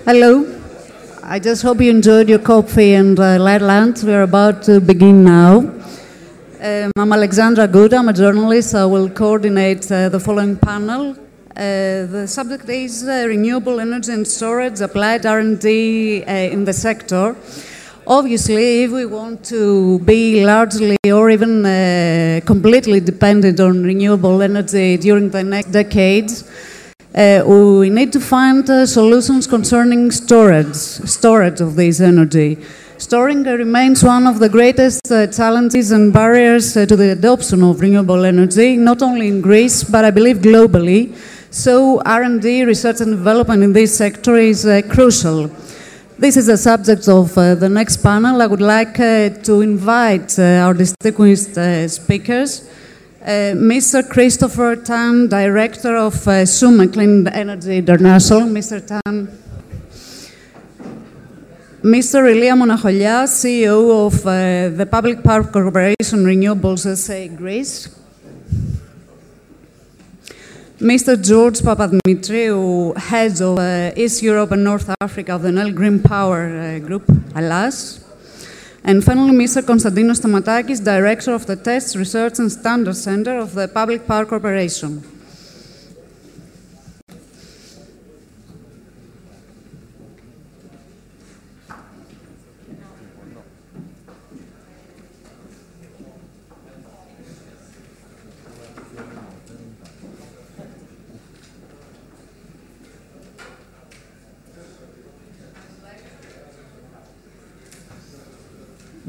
Hello. I just hope you enjoyed your coffee and light lunch. We're about to begin now. I'm Alexandra Good. I'm a journalist. I will coordinate the following panel. The subject is renewable energy and storage, applied R&D in the sector. Obviously, if we want to be largely or even completely dependent on renewable energy during the next decades, we need to find solutions concerning storage of this energy. Storing remains one of the greatest challenges and barriers to the adoption of renewable energy, not only in Greece, but I believe globally. So R&D, research and development in this sector is crucial. This is the subject of the next panel. I would like to invite our distinguished speakers. Mr. Christopher Tan, Director of SUME Clean Energy International. Mr. Tan. Mr. Ilia Monacholias, CEO of the Public Power Corporation Renewables SA Greece. Mr. George Papadimitriou, Head of East Europe and North Africa of the Nel Green Power Group, ALAS. And finally, Mr. Konstantinos Stamatakis, Director of the Test, Research and Standards Center of the Public Power Corporation.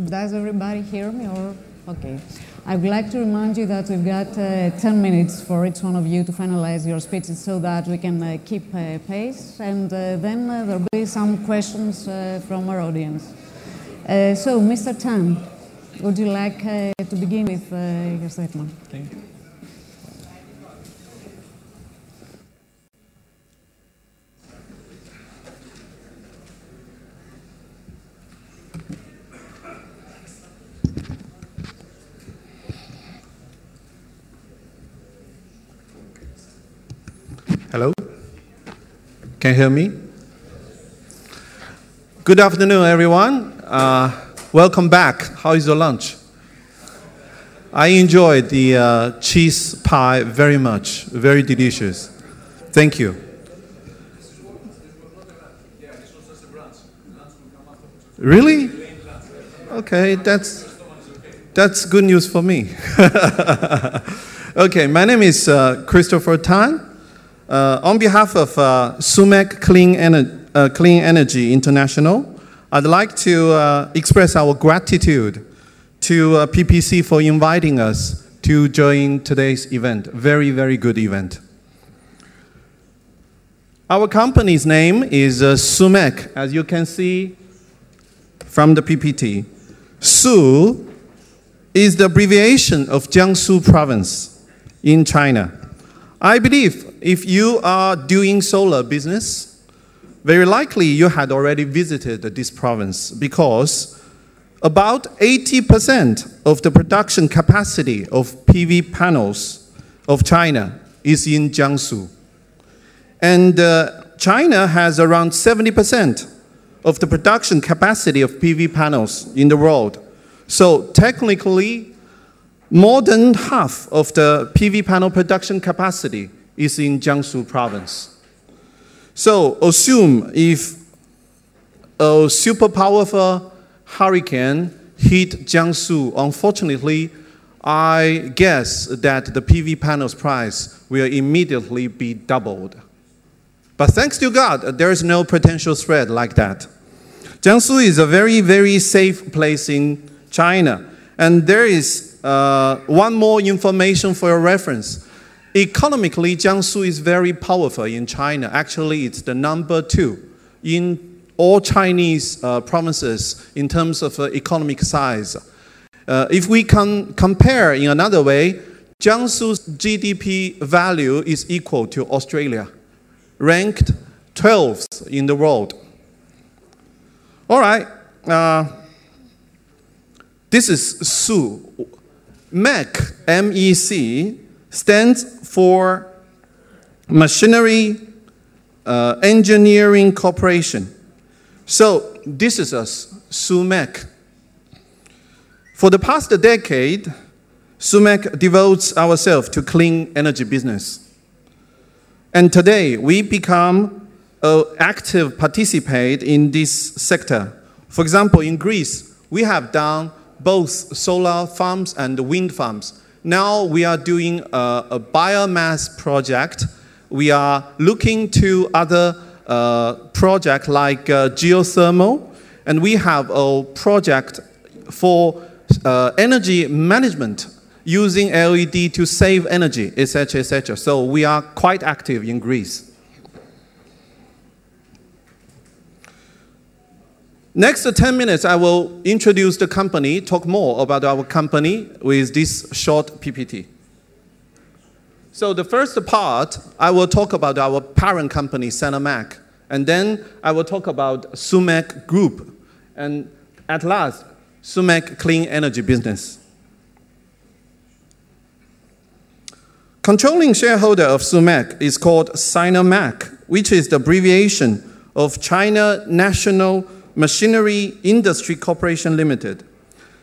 Does everybody hear me? Or okay. I would like to remind you that we've got 10 minutes for each one of you to finalize your speeches so that we can keep pace. And then there'll be some questions from our audience. So, Mr. Tan, would you like to begin with your statement? Thank you. Hello? Can you hear me? Good afternoon, everyone. Welcome back. How is your lunch? I enjoyed the cheese pie very much. Very delicious. Thank you. Really? Okay, that's good news for me. Okay, my name is Christopher Tan. On behalf of SUMEC Clean Energy International, I'd like to express our gratitude to PPC for inviting us to join today's event. Very, very good event. Our company's name is SUMEC, as you can see from the PPT. Su is the abbreviation of Jiangsu province in China. I believe if you are doing solar business, very likely you had already visited this province because about 80% of the production capacity of PV panels of China is in Jiangsu. And China has around 70% of the production capacity of PV panels in the world. So technically, more than half of the PV panel production capacity is in Jiangsu province. So assume if a super powerful hurricane hit Jiangsu, unfortunately, I guess that the PV panels price will immediately be doubled. But thanks to God, there is no potential threat like that. Jiangsu is a very, very safe place in China. And there is one more information for your reference. Economically, Jiangsu is very powerful in China. Actually, it's the number 2 in all Chinese provinces in terms of economic size. If we can compare in another way, Jiangsu's GDP value is equal to Australia, ranked 12th in the world. All right. This is SU. MEC, M-E-C, stands for Machinery Engineering Corporation. So this is us, SUMEC. For the past decade, SUMEC devotes ourselves to clean energy business. And today, we become an active participant in this sector. For example, in Greece, we have done both solar farms and wind farms. Now we are doing a biomass project. We are looking to other projects like geothermal, and we have a project for energy management using LED to save energy, etc., etc. So we are quite active in Greece. Next 10 minutes, I will introduce the company, talk more about our company with this short PPT. So the first part, I will talk about our parent company, Sinamac, and then I will talk about SUMEC Group, and at last, SUMEC Clean Energy Business. Controlling shareholder of SUMEC is called Sinamac, which is the abbreviation of China National Machinery Industry Corporation Limited.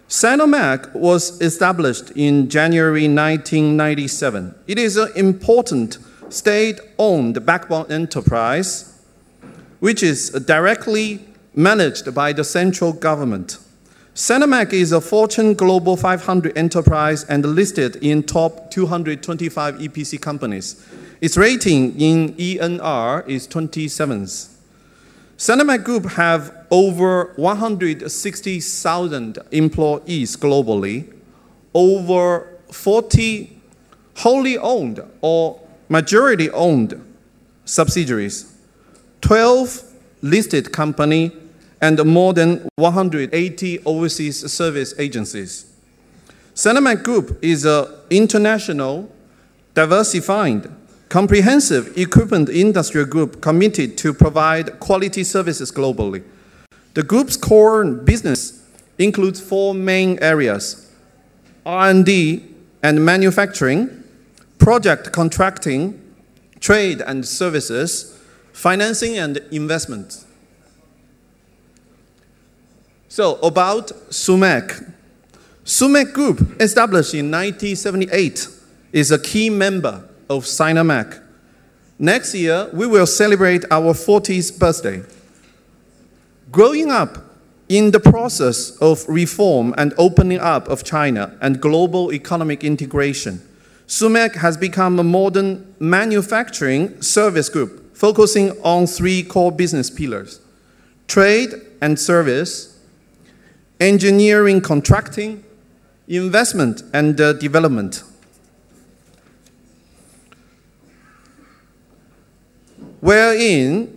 Sinamac was established in January 1997. It is an important state-owned backbone enterprise, which is directly managed by the central government. Sinamac is a Fortune Global 500 enterprise and listed in top 225 EPC companies. Its rating in ENR is 27th. Sinamac Group have over 160,000 employees globally, over 40 wholly owned or majority owned subsidiaries, 12 listed companies, and more than 180 overseas service agencies. Sinamac Group is an international, diversified, comprehensive equipment industry group committed to provide quality services globally. The group's core business includes 4 main areas: R&D and manufacturing, project contracting, trade and services, financing and investment. So about SUMEC. SUMEC Group, established in 1978, is a key member of Sinamac. Next year, we will celebrate our 40th birthday. Growing up in the process of reform and opening up of China and global economic integration, SUMEC has become a modern manufacturing service group focusing on 3 core business pillars: trade and service, engineering contracting, investment and development. Wherein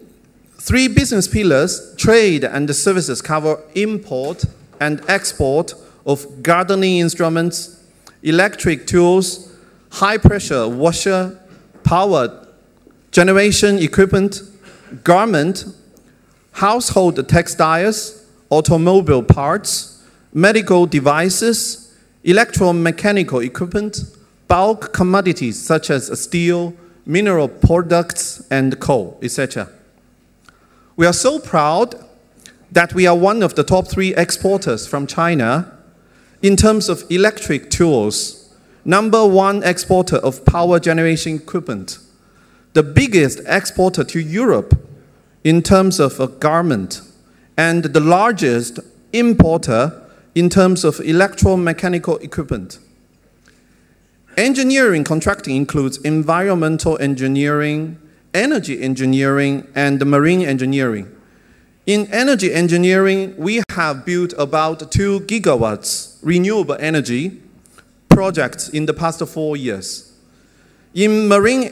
3 business pillars, trade and services, cover import and export of gardening instruments, electric tools, high-pressure washer, power generation equipment, garment, household textiles, automobile parts, medical devices, electromechanical equipment, bulk commodities such as steel, mineral products, and coal, etc. We are so proud that we are one of the top 3 exporters from China in terms of electric tools, #1 exporter of power generation equipment, the biggest exporter to Europe in terms of a garment, and the largest importer in terms of electromechanical equipment. Engineering contracting includes environmental engineering, energy engineering, and marine engineering. In energy engineering, we have built about 2 gigawatts renewable energy projects in the past 4 years. In marine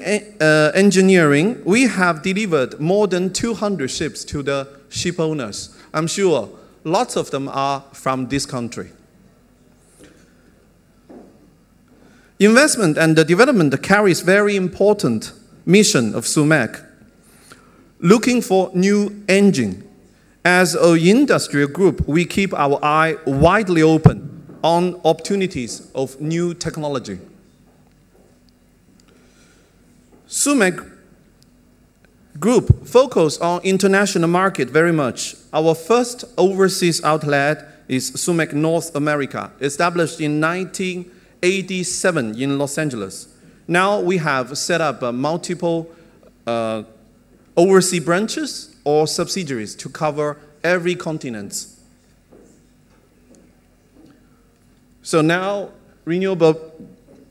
engineering, we have delivered more than 200 ships to the ship owners. I'm sure lots of them are from this country. Investment and development carries very important mission of SUMEC, looking for new engine. As an industrial group, we keep our eye widely open on opportunities of new technology. group focus on international market very much. Our first overseas outlet is SUMEC North America, established in 1987 in Los Angeles. Now we have set up multiple overseas branches or subsidiaries to cover every continent. So now, renewable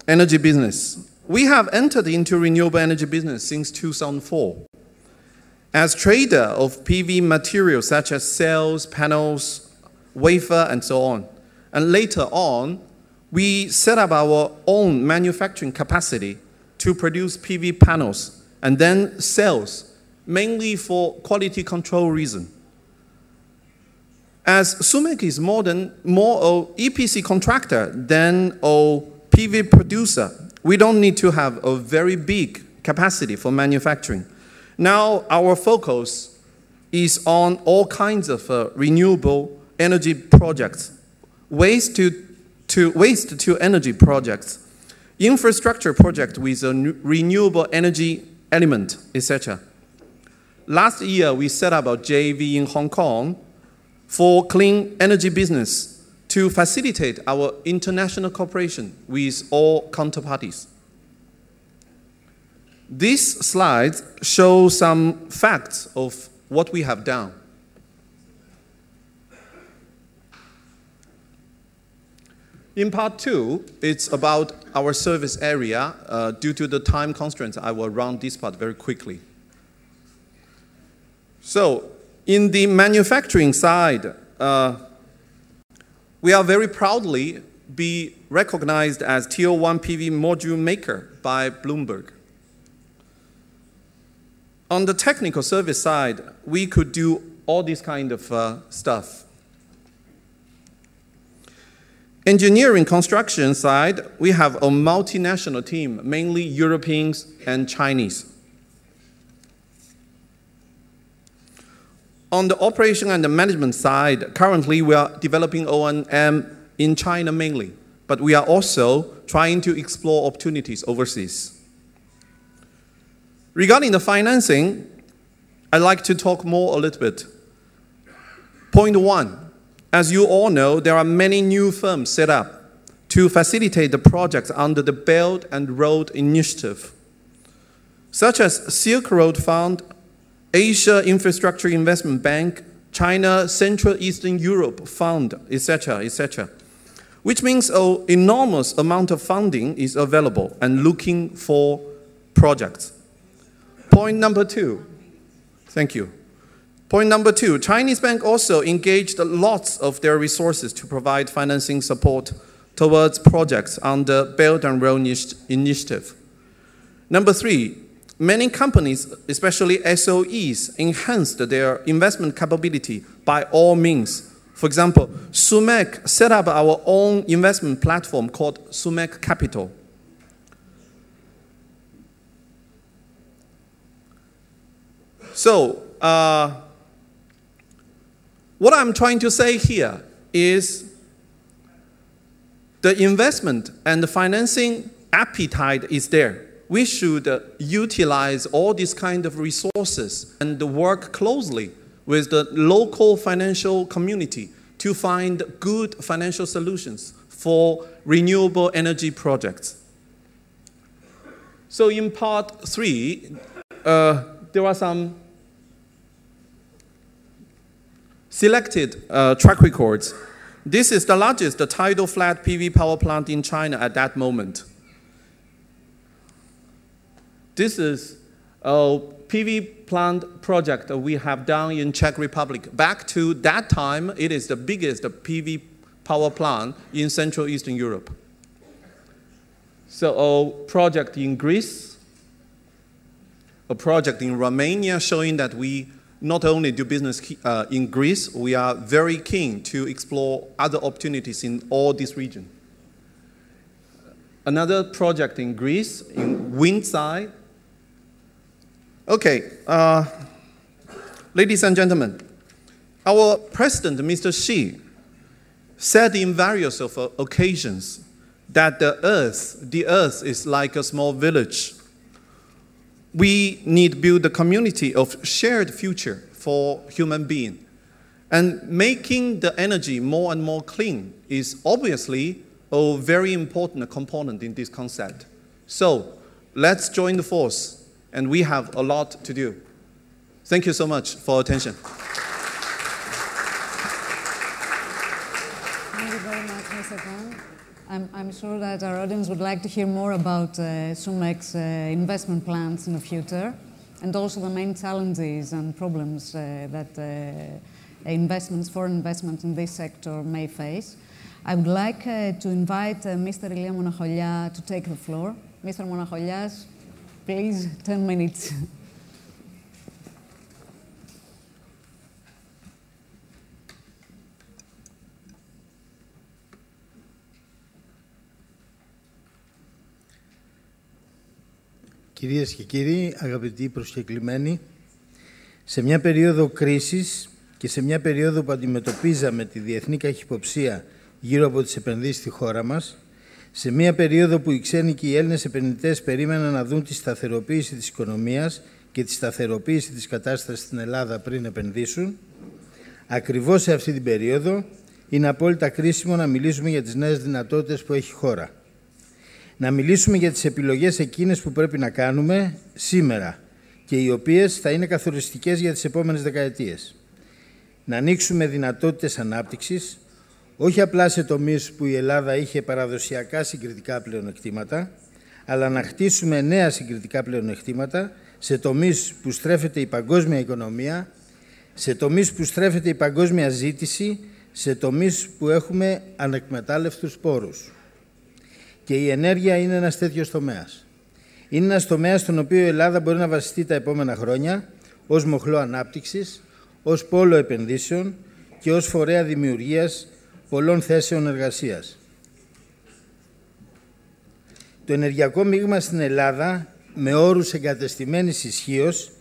energy business. We have entered into renewable energy business since 2004. As trader of PV materials such as cells, panels, wafer, and so on. And later on, we set up our own manufacturing capacity to produce PV panels and then cells, mainly for quality control reason. As SUMEC is more an EPC contractor than a PV producer, we don't need to have a very big capacity for manufacturing. Now our focus is on all kinds of renewable energy projects, waste to energy projects, infrastructure project with a renewable energy element, etc. Last year, we set up a JV in Hong Kong for clean energy business to facilitate our international cooperation with all counterparties. These slides show some facts of what we have done. In part 2, it's about our service area. Due to the time constraints, I will run this part very quickly. So, in the manufacturing side, we are very proudly be recognized as Tier 1 PV module maker by Bloomberg. On the technical service side, we could do all this kind of stuff. Engineering construction side, we have a multinational team, mainly Europeans and Chinese. On the operation and the management side, currently we are developing O&M in China mainly, but we are also trying to explore opportunities overseas. Regarding the financing, I'd like to talk more a little bit. Point 1, as you all know, there are many new firms set up to facilitate the projects under the Belt and Road Initiative, such as Silk Road Fund, Asia Infrastructure Investment Bank, China Central Eastern Europe Fund, etc., etc., which means an enormous amount of funding is available and looking for projects. Point number 2, thank you. Point number 2, Chinese bank also engaged lots of their resources to provide financing support towards projects under Belt and Road Initiative. Number 3, many companies, especially SOEs, enhanced their investment capability by all means. For example, SUMEC set up our own investment platform called SUMEC Capital. So, what I'm trying to say here is the investment and the financing appetite is there. We should utilize all these kind of resources and work closely with the local financial community to find good financial solutions for renewable energy projects. So in part 3, there are some selected track records. This is the largest tidal flat PV power plant in China at that moment. This is a PV plant project we have done in Czech Republic. Back to that time, it is the biggest PV power plant in Central Eastern Europe. So a project in Greece, a project in Romania showing that we not only do business in Greece, we are very keen to explore other opportunities in all this region. Another project in Greece, in wind side. Okay, ladies and gentlemen, our president, Mr. Xi, said in various occasions that the earth is like a small village. we need to build a community of shared future for human being. And making the energy more and more clean is obviously a very important component in this concept. So let's join the force, and we have a lot to do. Thank you so much for attention. Thank you very much, Mr. Kong. I'm sure that our audience would like to hear more about SUMEC's investment plans in the future, and also the main challenges and problems that foreign investments in this sector may face. I would like to invite Mr. Ilya Monacholias to take the floor. Mr. Monacholias, please, 10 minutes. Κυρίες και κύριοι, αγαπητοί προσκεκλημένοι, σε μια περίοδο κρίσης και σε μια περίοδο που αντιμετωπίζαμε τη διεθνή καχυποψία γύρω από τις επενδύσεις στη χώρα μας, σε μια περίοδο που οι ξένοι και οι Έλληνες επενδυτές περίμεναν να δουν τη σταθεροποίηση της οικονομίας και τη σταθεροποίηση της κατάστασης στην Ελλάδα πριν επενδύσουν, ακριβώς σε αυτή την περίοδο είναι απόλυτα κρίσιμο να μιλήσουμε για τις νέες δυνατότητες που έχει η χώρα. Να μιλήσουμε για τις επιλογές εκείνες που πρέπει να κάνουμε σήμερα και οι οποίες θα είναι καθοριστικές για τις επόμενες δεκαετίες. Να ανοίξουμε δυνατότητες ανάπτυξης, όχι απλά σε τομείς που η Ελλάδα είχε παραδοσιακά συγκριτικά πλεονεκτήματα, αλλά να χτίσουμε νέα συγκριτικά πλεονεκτήματα σε τομείς που στρέφεται η παγκόσμια οικονομία, σε τομείς που στρέφεται η παγκόσμια ζήτηση, σε τομείς που έχουμε ανεκμετάλλευτους πόρους. Και η ενέργεια είναι ένας τέτοιος τομέας. Είναι ένας τομέας στον οποίο η Ελλάδα μπορεί να βασιστεί τα επόμενα χρόνια ως μοχλό ανάπτυξης, ως πόλο επενδύσεων και ως φορέα δημιουργίας πολλών θέσεων εργασίας. Το ενεργειακό μείγμα στην Ελλάδα, με όρους εγκατεστημένης ισχύως,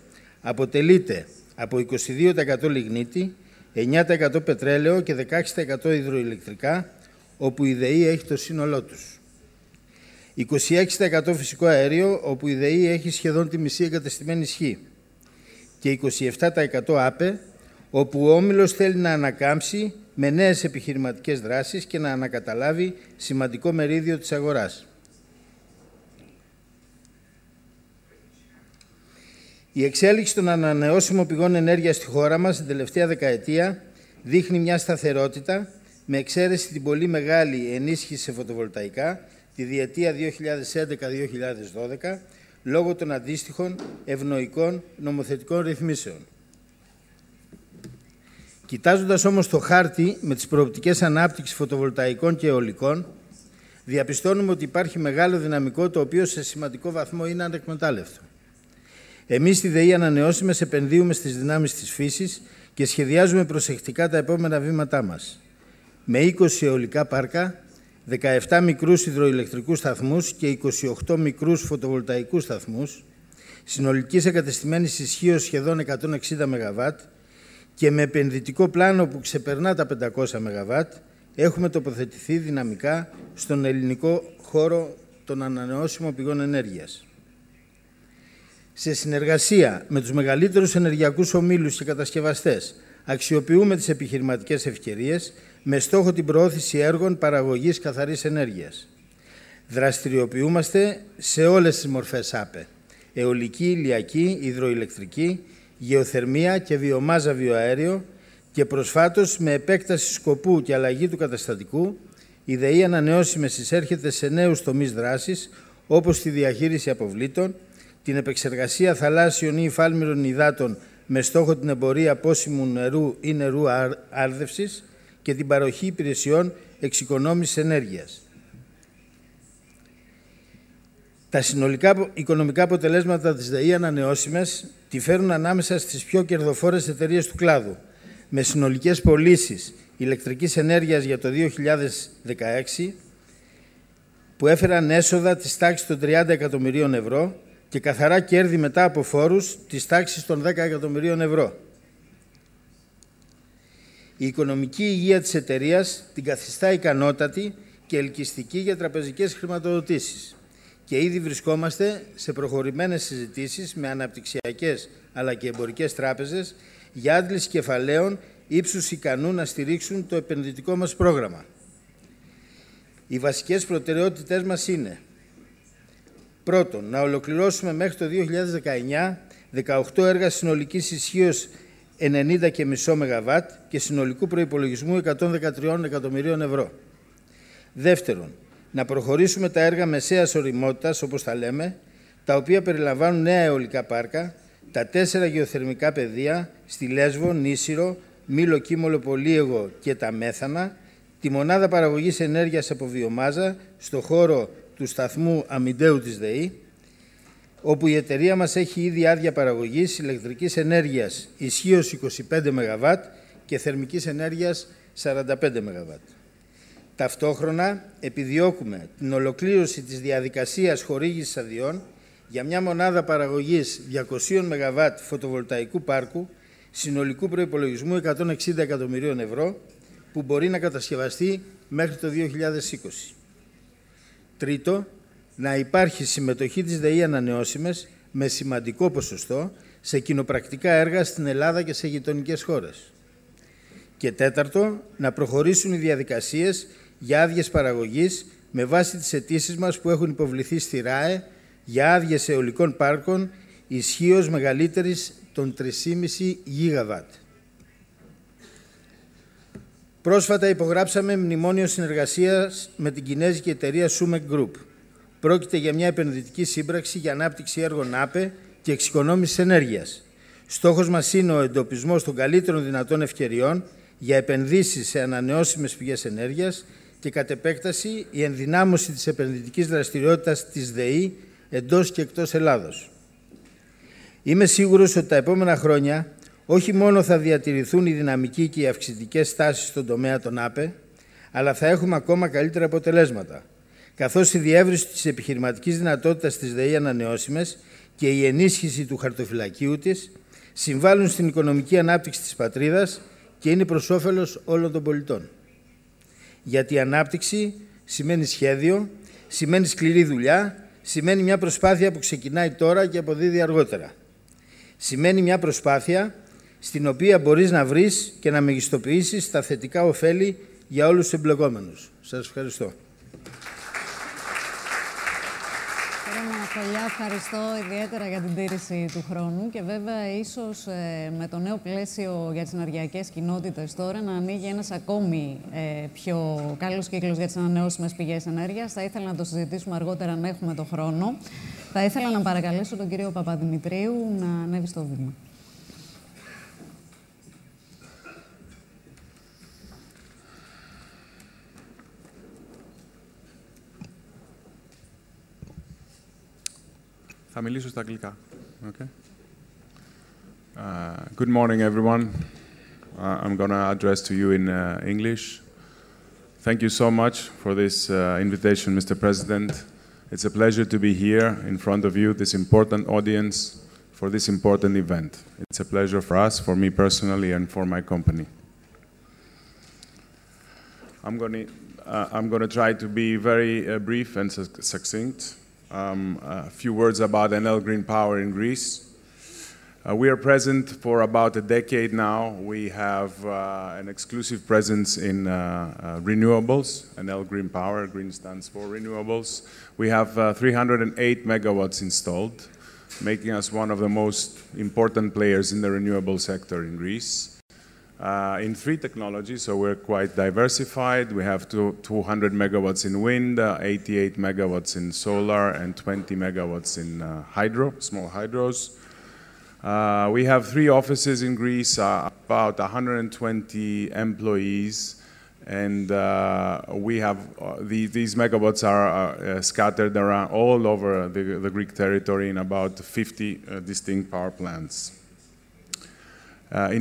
αποτελείται από 22% λιγνίτη, 9% πετρέλαιο και 16% υδροηλεκτρικά, όπου η ΔΕΗ έχει το σύνολό τους. 26% φυσικό αέριο, όπου η ΔΕΗ έχει σχεδόν τη μισή εγκατεστημένη ισχύ. Και 27% ΑΠΕ, όπου ο Όμιλος θέλει να ανακάμψει με νέες επιχειρηματικές δράσεις και να ανακαταλάβει σημαντικό μερίδιο της αγοράς. Η εξέλιξη των ανανεώσιμων πηγών ενέργειας στη χώρα μας την τελευταία δεκαετία δείχνει μια σταθερότητα, με εξαίρεση την πολύ μεγάλη ενίσχυση σε φωτοβολταϊκά τη διετία 2011-2012, λόγω των αντίστοιχων ευνοϊκών νομοθετικών ρυθμίσεων. Κοιτάζοντας όμως το χάρτη με τις προοπτικές ανάπτυξης φωτοβολταϊκών και αιωλικών, διαπιστώνουμε ότι υπάρχει μεγάλο δυναμικό το οποίο σε σημαντικό βαθμό είναι ανεκμετάλλευτο. Εμείς στη ΔΕΗ Ανανεώσιμες επενδύουμε στις δυνάμεις της φύσης και σχεδιάζουμε προσεκτικά τα επόμενα βήματά μας. Με 20 αιωλικά πάρκα, 17 μικρούς υδροηλεκτρικούς σταθμούς και 28 μικρούς φωτοβολταϊκούς σταθμούς, συνολικής εγκατεστημένης ισχύως σχεδόν 160 ΜΒ και με επενδυτικό πλάνο που ξεπερνά τα 500 ΜΒ, έχουμε τοποθετηθεί δυναμικά στον ελληνικό χώρο των ανανεώσιμων πηγών ενέργειας. Σε συνεργασία με τους μεγαλύτερους ενεργειακούς ομίλους και κατασκευαστές, αξιοποιούμε τις επιχειρηματικές ευκαιρίες με στόχο την προώθηση έργων παραγωγής καθαρής ενέργειας. Δραστηριοποιούμαστε σε όλες τις μορφές ΑΠΕ, αιωλική, ηλιακή, υδροηλεκτρική, γεωθερμία και βιομάζα βιοαέριο και προσφάτως με επέκταση σκοπού και αλλαγή του καταστατικού, η ΔΕΗ Ανανεώσιμες εισέρχεται σε νέους τομείς δράσης όπως τη διαχείριση αποβλήτων, την επεξεργασία θαλάσσιων ή υφάλμυρων υδάτων με στόχο την εμπορία πόσιμου νερού ή νερού άρδευσης και την παροχή υπηρεσιών εξοικονόμησης ενέργειας. Τα συνολικά οικονομικά αποτελέσματα της ΔΕΗ Ανανεώσιμες τη φέρουν ανάμεσα στις πιο κερδοφόρες εταιρείες του κλάδου, με συνολικές πωλήσεις ηλεκτρικής ενέργειας για το 2016 που έφεραν έσοδα της τάξης των 30 εκατομμυρίων ευρώ και καθαρά κέρδη μετά από φόρους της τάξης των 10 εκατομμυρίων ευρώ. Η οικονομική υγεία της εταιρείας την καθιστά ικανότατη και ελκυστική για τραπεζικές χρηματοδοτήσεις και ήδη βρισκόμαστε σε προχωρημένες συζητήσεις με αναπτυξιακές αλλά και εμπορικές τράπεζες για άντληση κεφαλαίων ύψους ικανού να στηρίξουν το επενδυτικό μας πρόγραμμα. Οι βασικές προτεραιότητές μας είναι: πρώτον, να ολοκληρώσουμε μέχρι το 2019 18 έργα συνολικής ισχύως 90,5 ΜΒ και συνολικού προϋπολογισμού 113 εκατομμυρίων ευρώ. Δεύτερον, να προχωρήσουμε τα έργα μεσαίας ωριμότητας, όπως τα λέμε, τα οποία περιλαμβάνουν νέα αιωλικά πάρκα, τα 4 γεωθερμικά πεδία στη Λέσβο, Νήσυρο, Μήλο, Κίμολο, Πολύαιγο και τα Μέθανα, τη μονάδα παραγωγής ενέργειας από βιομάζα στο χώρο του σταθμού αμυντέου της ΔΕΗ, όπου η εταιρεία μας έχει ήδη άδεια παραγωγής ηλεκτρικής ενέργειας ισχύως 25 ΜΒ και θερμικής ενέργειας 45 ΜΒ. Ταυτόχρονα επιδιώκουμε την ολοκλήρωση της διαδικασίας χορήγησης αδειών για μια μονάδα παραγωγής 200 ΜΒ φωτοβολταϊκού πάρκου συνολικού προϋπολογισμού 160 εκατομμυρίων ευρώ, που μπορεί να κατασκευαστεί μέχρι το 2020. Τρίτο, να υπάρχει συμμετοχή της ΔΕΗ ανανεώσιμες με σημαντικό ποσοστό σε κοινοπρακτικά έργα στην Ελλάδα και σε γειτονικές χώρες. Και τέταρτο, να προχωρήσουν οι διαδικασίες για άδειες παραγωγής με βάση τις αιτήσεις μας που έχουν υποβληθεί στη ΡΑΕ για άδειες αιωλικών πάρκων ισχύως μεγαλύτερης των 3,5 γίγαβατ. Πρόσφατα υπογράψαμε μνημόνιο συνεργασίας με την κινέζικη εταιρεία Sumek Group. Πρόκειται για μια επενδυτική σύμπραξη για ανάπτυξη έργων ΑΠΕ και εξοικονόμησης ενέργειας. Στόχος μας είναι ο εντοπισμός των καλύτερων δυνατών ευκαιριών για επενδύσεις σε ανανεώσιμες πηγές ενέργειας και κατ' επέκταση η ενδυνάμωση της επενδυτικής δραστηριότητας της ΔΕΗ εντός και εκτός Ελλάδος. Είμαι σίγουρος ότι τα επόμενα χρόνια όχι μόνο θα διατηρηθούν οι δυναμικοί και οι αυξητικές τάσεις στον τομέα των ΑΠΕ, αλλά θα έχουμε ακόμα καλύτερα αποτελέσματα, καθώς η διεύρυνση της επιχειρηματικής δυνατότητας της ΔΕΗ ανανεώσιμες και η ενίσχυση του χαρτοφυλακίου της συμβάλλουν στην οικονομική ανάπτυξη της πατρίδας και είναι προς όφελος όλων των πολιτών. Γιατί η ανάπτυξη σημαίνει σχέδιο, σημαίνει σκληρή δουλειά, σημαίνει μια προσπάθεια που ξεκινάει τώρα και αποδίδει αργότερα. Σημαίνει μια προσπάθεια στην οποία μπορείς να βρεις και να μεγιστοποιήσεις τα θετικά ωφέλη για όλους τους εμπλεκόμενους. Σας ευχαριστώ. Ευχαριστώ ιδιαίτερα για την τήρηση του χρόνου και βέβαια ίσως με το νέο πλαίσιο για τις ενεργειακές κοινότητες τώρα να ανοίγει ένας ακόμη πιο καλός κύκλος για τις ανανεώσιμες πηγές ενέργειας. Θα ήθελα να το συζητήσουμε αργότερα αν έχουμε το χρόνο. Θα ήθελα να παρακαλέσω τον κύριο Παπαδημητρίου να ανέβει στο βήμα. Θα μιλήσω στα αγγλικά. Okay. Good morning, everyone. I'm going to address to you in English. Thank you so much for this invitation, Mr. President. It's a pleasure to be here in front of you, this important audience, for this important event. It's a pleasure for us, for me personally, and for my company. I'm going to try to be very brief and succinct. A few words about Enel Green Power in Greece. We are present for about a decade now. We have an exclusive presence in renewables. Enel Green Power, green stands for renewables. We have 308 megawatts installed, making us one of the most important players in the renewable sector in Greece. In 3 technologies, so we're quite diversified. We have 200 megawatts in wind, 88 megawatts in solar, and 20 megawatts in hydro, small hydros. We have 3 offices in Greece, about 120 employees, and we have these megawatts are scattered around all over the Greek territory in about 50 distinct power plants.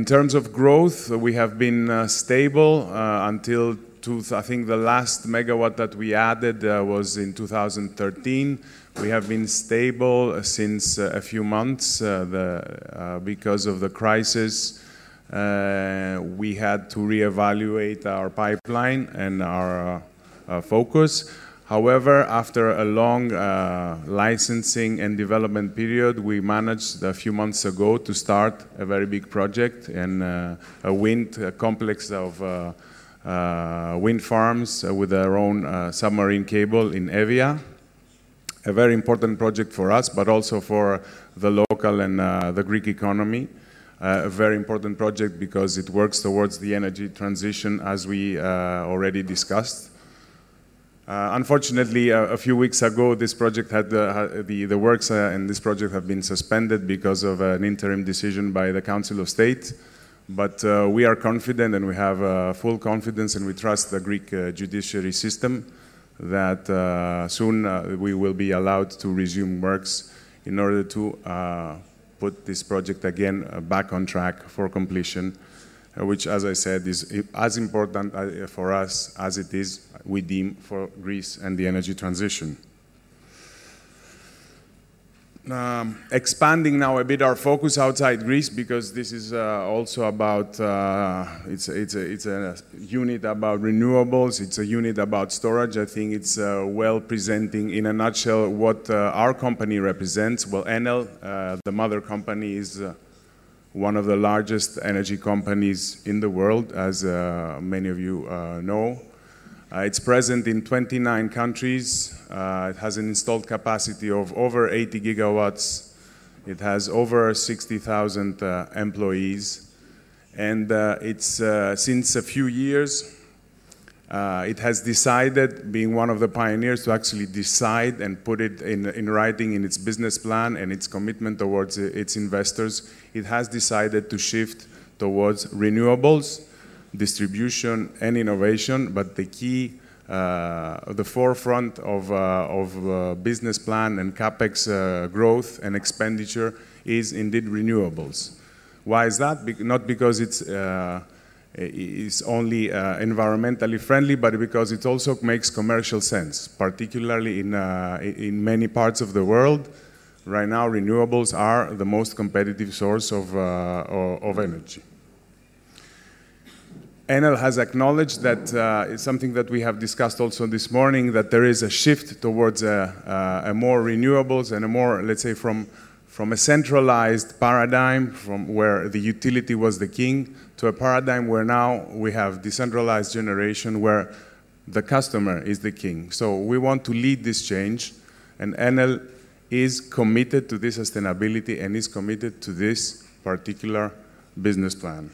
In terms of growth, we have been stable until I think the last megawatt that we added was in 2013. We have been stable since a few months because of the crisis. We had to reevaluate our pipeline and our focus. However, after a long licensing and development period, we managed a few months ago to start a very big project and a wind complex of wind farms with their own submarine cable in Evia. A very important project for us, but also for the local and the Greek economy. A very important project because it works towards the energy transition as we already discussed. Unfortunately, a few weeks ago, this project had the works in this project have been suspended because of an interim decision by the Council of State. But we are confident, and we have full confidence, and we trust the Greek judiciary system that soon we will be allowed to resume works in order to put this project again back on track for completion, which, as I said, is as important for us as it is, we deem, for Greece and the energy transition. Expanding now a bit our focus outside Greece, because this is also about, it's a unit about renewables, it's a unit about storage. I think it's well presenting in a nutshell what our company represents. Well, Enel, the mother company, is one of the largest energy companies in the world, as many of you know. It's present in 29 countries. It has an installed capacity of over 80 gigawatts. It has over 60,000 employees. And it's since a few years, it has decided, being one of the pioneers, to actually decide and put it in writing in its business plan and its commitment towards its investors. It has decided to shift towards renewables, distribution, and innovation, but the key, the forefront of business plan and capex growth and expenditure is indeed renewables. Why is that? Not because it's only environmentally friendly, but because it also makes commercial sense, particularly in many parts of the world. Right now, renewables are the most competitive source of energy. Enel has acknowledged that it's something that we have discussed also this morning, that there is a shift towards a more renewables and a more, let's say, from a centralized paradigm, from where the utility was the king, to a paradigm where now we have decentralized generation where the customer is the king. So we want to lead this change, and Enel is committed to this sustainability and is committed to this particular business plan.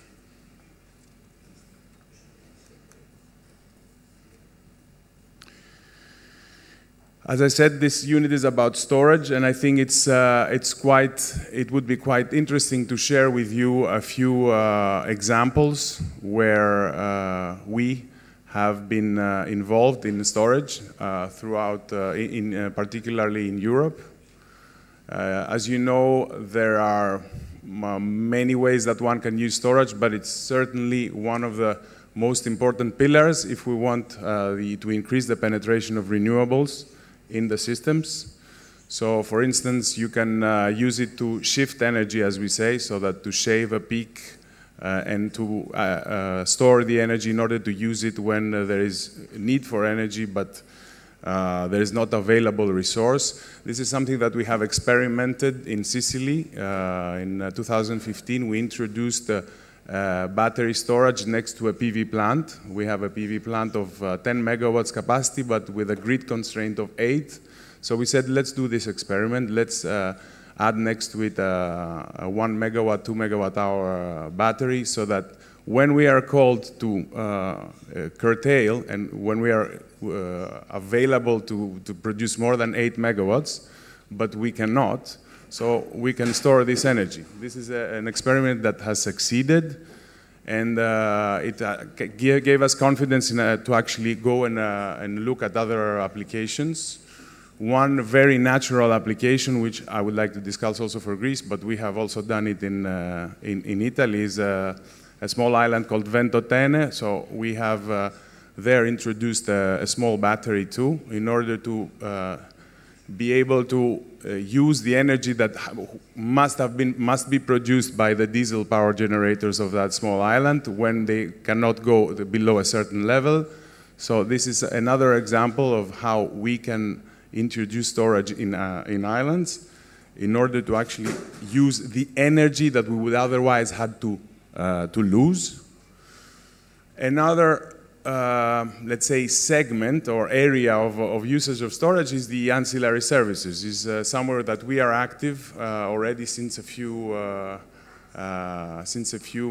As I said, this unit is about storage, and I think it would be quite interesting to share with you a few examples where we have been involved in storage throughout, particularly in Europe. As you know, there are many ways that one can use storage, but it's certainly one of the most important pillars if we want to increase the penetration of renewables in the systems. So, for instance, you can use it to shift energy, as we say, so that to shave a peak and to store the energy in order to use it when there is need for energy, but there is not available resource. This is something that we have experimented in Sicily. In 2015, we introduced battery storage next to a PV plant. We have a PV plant of 10 megawatts capacity, but with a grid constraint of 8. So we said, let's do this experiment. Let's add next to it a 1 megawatt, 2 megawatt hour battery, so that when we are called to curtail and when we are available to produce more than 8 megawatts, but we cannot, so we can store this energy. This is an experiment that has succeeded, and it gave us confidence to actually go and look at other applications. One very natural application, which I would like to discuss also for Greece, but we have also done it in Italy, is a small island called Ventotene. So we have there introduced a small battery too, in order to be able to use the energy that must be produced by the diesel power generators of that small island when they cannot go below a certain level. So this is another example of how we can introduce storage in islands in order to actually use the energy that we would otherwise have to lose. Another, let's say, segment or area of usage of storage is the ancillary services. Is somewhere that we are active already since a few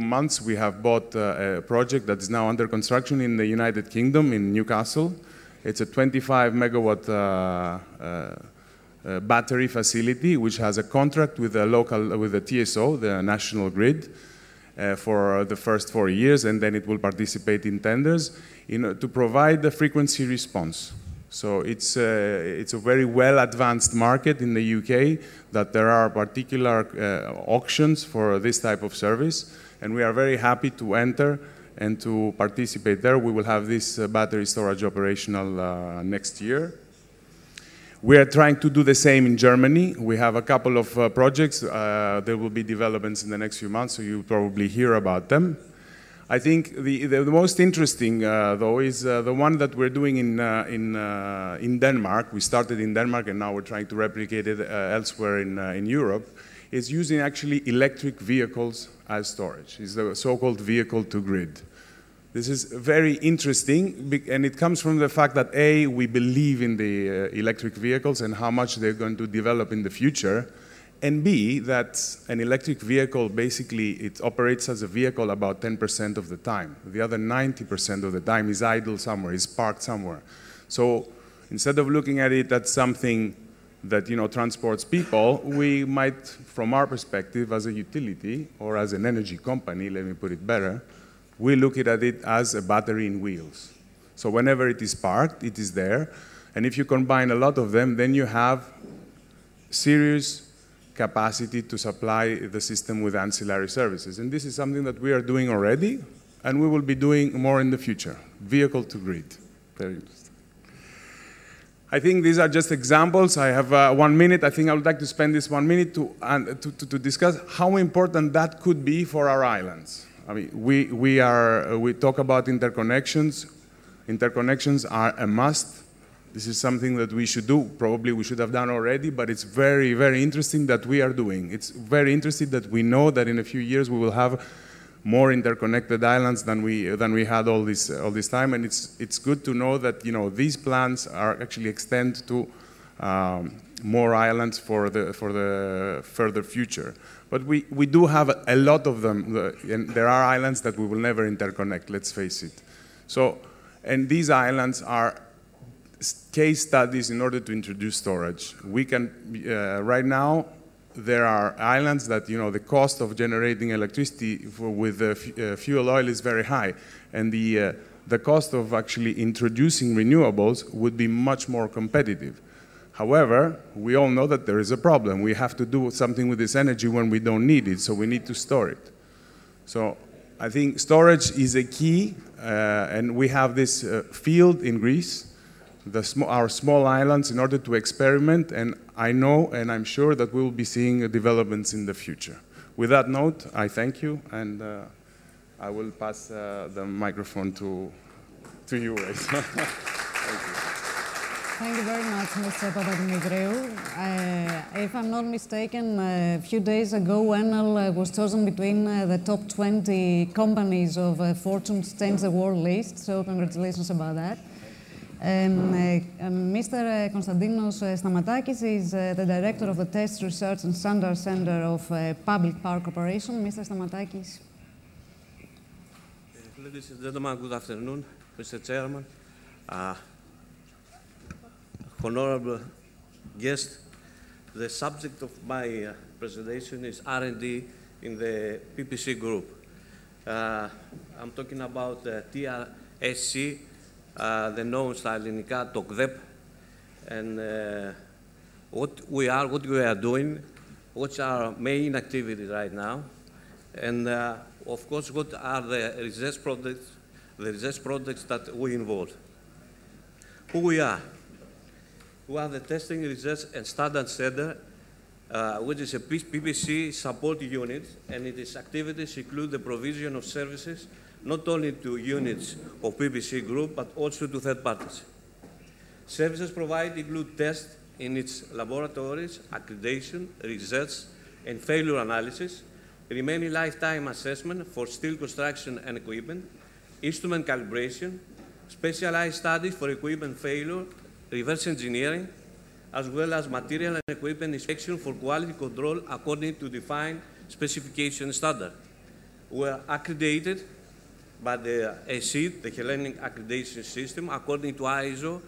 months. We have bought a project that is now under construction in the United Kingdom, in Newcastle. It's a 25 megawatt battery facility, which has a contract with the TSO, the National Grid, for the first 4 years, and then it will participate in tenders to provide the frequency response. So it's a very well advanced market in the UK, that there are particular auctions for this type of service, and we are very happy to enter and to participate there. We will have this battery storage operational next year. We are trying to do the same in Germany. We have a couple of projects. There will be developments in the next few months, so you'll probably hear about them. I think the most interesting, though, is the one that we're doing in Denmark. We started in Denmark, and now we're trying to replicate it elsewhere in Europe. Is using actually electric vehicles as storage. It's the so-called vehicle-to-grid. This is very interesting, and it comes from the fact that A, we believe in the electric vehicles and how much they're going to develop in the future, and B, that an electric vehicle, basically, it operates as a vehicle about 10% of the time. The other 90% of the time is idle somewhere, is parked somewhere. So instead of looking at it as something that transports people, we might, from our perspective as a utility or as an energy company, let me put it better, we look at it as a battery in wheels. So whenever it is parked, it is there. And if you combine a lot of them, then you have serious capacity to supply the system with ancillary services. And this is something that we are doing already, and we will be doing more in the future. Vehicle to grid. Very interesting. I think these are just examples. I have 1 minute. I think I would like to spend this 1 minute to discuss how important that could be for our islands. I mean, we talk about interconnections. Interconnections are a must. This is something that we should do. Probably we should have done already, but it's very, very interesting that we are doing. It's very interesting that we know that in a few years we will have more interconnected islands than we had all this time, and it's good to know that these plans are actually extend to more islands for the further future. But we do have a lot of them, and there are islands that we will never interconnect, let's face it. So, and these islands are case studies in order to introduce storage. We can, right now, there are islands that, the cost of generating electricity with fuel oil is very high, and the cost of actually introducing renewables would be much more competitive. However, we all know that there is a problem. We have to do something with this energy when we don't need it, so we need to store it. So I think storage is a key, and we have this field in Greece, our small islands, in order to experiment, and I know and I'm sure that we will be seeing developments in the future. With that note, I thank you, and I will pass the microphone to you, Ray. Thank you. Thank you very much, Mr. Papadimitriou. If I'm not mistaken, a few days ago, Enel was chosen between the top 20 companies of Fortune's Change the World list, so congratulations about that. Mr. Konstantinos Stamatakis is the director of the Test Research and Standard Center of Public Power Corporation. Mr. Stamatakis. Ladies and gentlemen, good afternoon, Mr. Chairman. Honorable guest, the subject of my presentation is R&D in the PPC group. I'm talking about TRSC, the known στα ελληνικά, το ΚΔΕΠ, and what we are doing, what's our main activity right now, and of course, what are the research projects that we involve. Who we are? We are the Testing, Research and Standard Center, which is a PPC support unit, and its activities include the provision of services not only to units of PPC Group, but also to third parties. Services provided include tests in its laboratories, accreditation, research, and failure analysis, remaining lifetime assessment for steel construction and equipment, instrument calibration, specialized studies for equipment failure, reverse engineering, as well as material and equipment inspection for quality control according to defined specification standard. We are accredited by the ACID, the Hellenic Accreditation System, according to ISO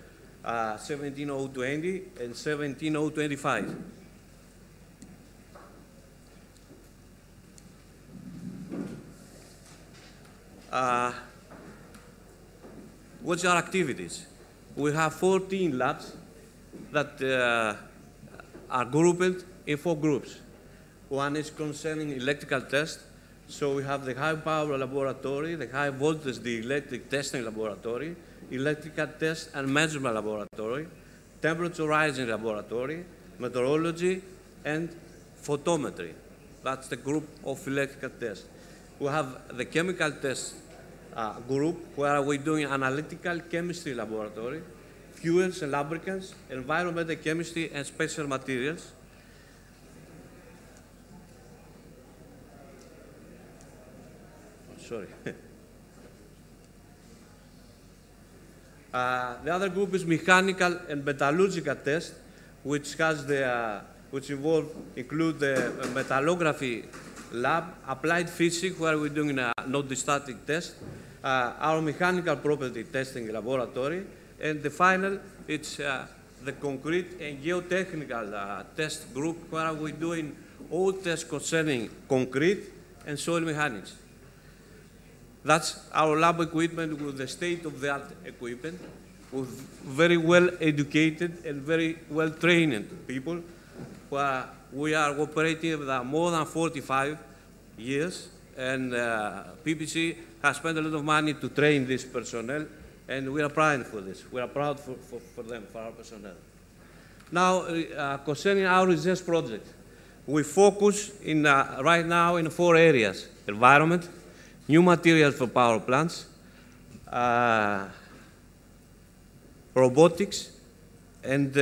17020 and 17025. What's our activities? We have 14 labs that are grouped in 4 groups. One is concerning electrical test. So we have the high power laboratory, the high voltage dielectric testing laboratory, electrical test and measurement laboratory, temperature rising laboratory, meteorology, and photometry. That's the group of electrical tests. We have the chemical test group, where we're doing analytical chemistry laboratory, fuels and lubricants, environmental chemistry, and special materials. Sorry. The other group is mechanical and metallurgical test, which has include the metallography lab, applied physics, where we're doing a non-static test, our mechanical property testing laboratory, and the final, it's the concrete and geotechnical test group, where we're doing all tests concerning concrete and soil mechanics. That's our lab equipment with the state-of-the-art equipment, with very well-educated and very well-trained people. Where we are operating with more than 45 years, and PPC has spent a lot of money to train this personnel, and we are proud for this. We are proud for them, for our personnel. Now, concerning our research project, we focus right now in 4 areas: environment, new materials for power plants, robotics, and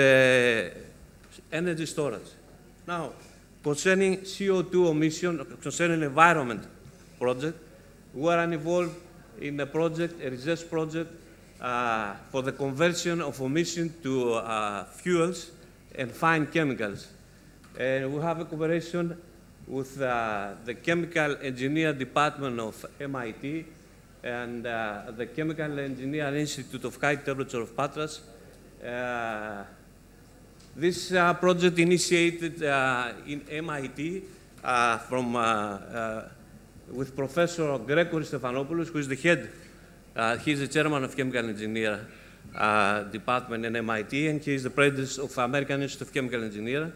energy storage. Now, concerning CO2 emission, concerning environment project, we are involved in a project, a research project, for the conversion of emission to fuels and fine chemicals. And we have a cooperation with the Chemical Engineer Department of MIT and the Chemical Engineer Institute of High Temperature of Patras. This project initiated in MIT with Professor Gregory Stephanopoulos, who is the head. He's the chairman of Chemical Engineer Department in MIT, and he is the president of American Institute of Chemical Engineering.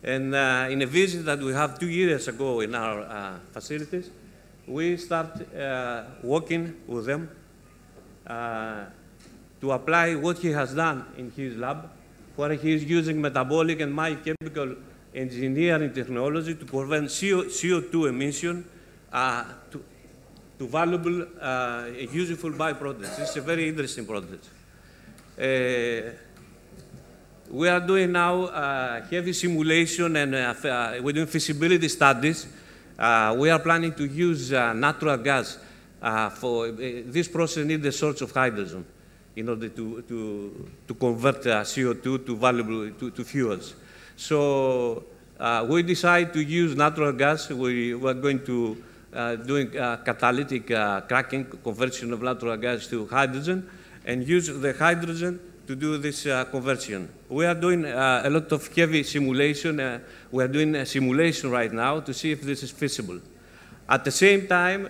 And in a visit that we have 2 years ago in our facilities, we start working with them to apply what he has done in his lab, where he is using metabolic and biochemical engineering technology to prevent CO2 emission to valuable, useful byproducts. It's a very interesting project. We are doing now heavy simulation, and we're doing feasibility studies. We are planning to use natural gas for this process. Needs a source of hydrogen in order to convert CO2 to valuable to fuels. So we decide to use natural gas. We are going to doing catalytic cracking, conversion of natural gas to hydrogen, and use the hydrogen to do this conversion. We are doing a lot of heavy simulation. We are doing a simulation right now to see if this is feasible. At the same time,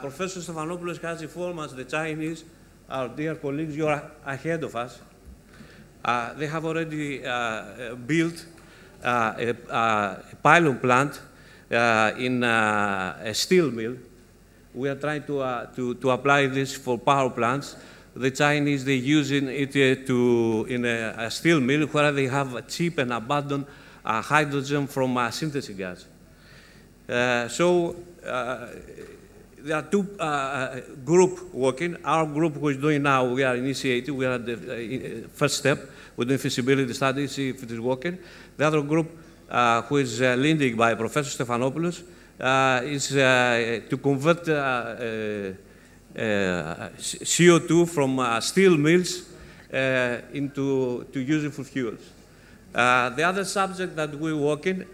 Professor Stephanopoulos has informed us, the Chinese, our dear colleagues, you are ahead of us. They have already built a pilot plant in a steel mill. We are trying to apply this for power plants. The Chinese, they're using it in a steel mill where they have cheap and abundant hydrogen from synthesis gas. So there are two groups working. Our group, who is doing now, we are initiating. We are at the first step. We're doing feasibility study, see if it is working. The other group, who is leading by Professor Stephanopoulos, is to convert CO2 from steel mills into useful fuels. The other subject that we're working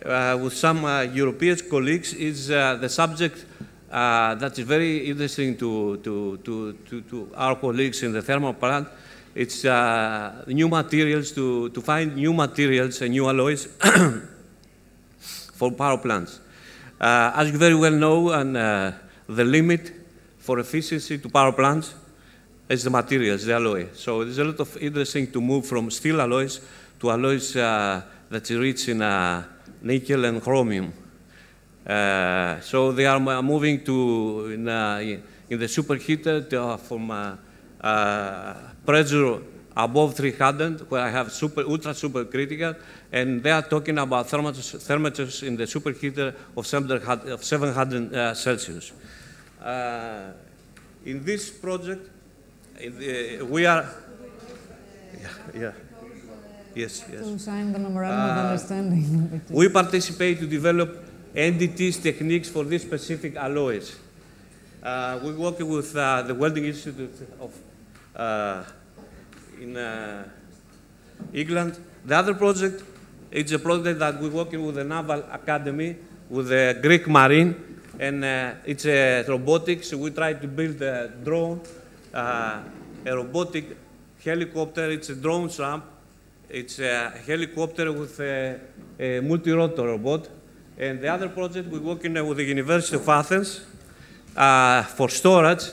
with some European colleagues is the subject that is very interesting to our colleagues in the thermal plant. It's new materials, to find new materials and new alloys for power plants. As you very well know, and the limit for efficiency to power plants is the materials, the alloy. So there's a lot of interesting to move from steel alloys to alloys that are rich in nickel and chromium. So they are moving to, in the superheater, from pressure above 300, where I have ultra supercritical, and they are talking about temperatures in the superheater of 700 Celsius. In this project, we are, yes. To sign the memorandum of understanding. We participate to develop NDT's techniques for these specific alloys. We're working with the Welding Institute of in England. The other project, it's a project that we're working with the Naval Academy, with the Greek Marine, and it's a robotics. We try to build a drone, a robotic helicopter. It's a drone ramp. It's a helicopter with a multi-rotor robot. And the other project, we're working with the University of Athens for storage.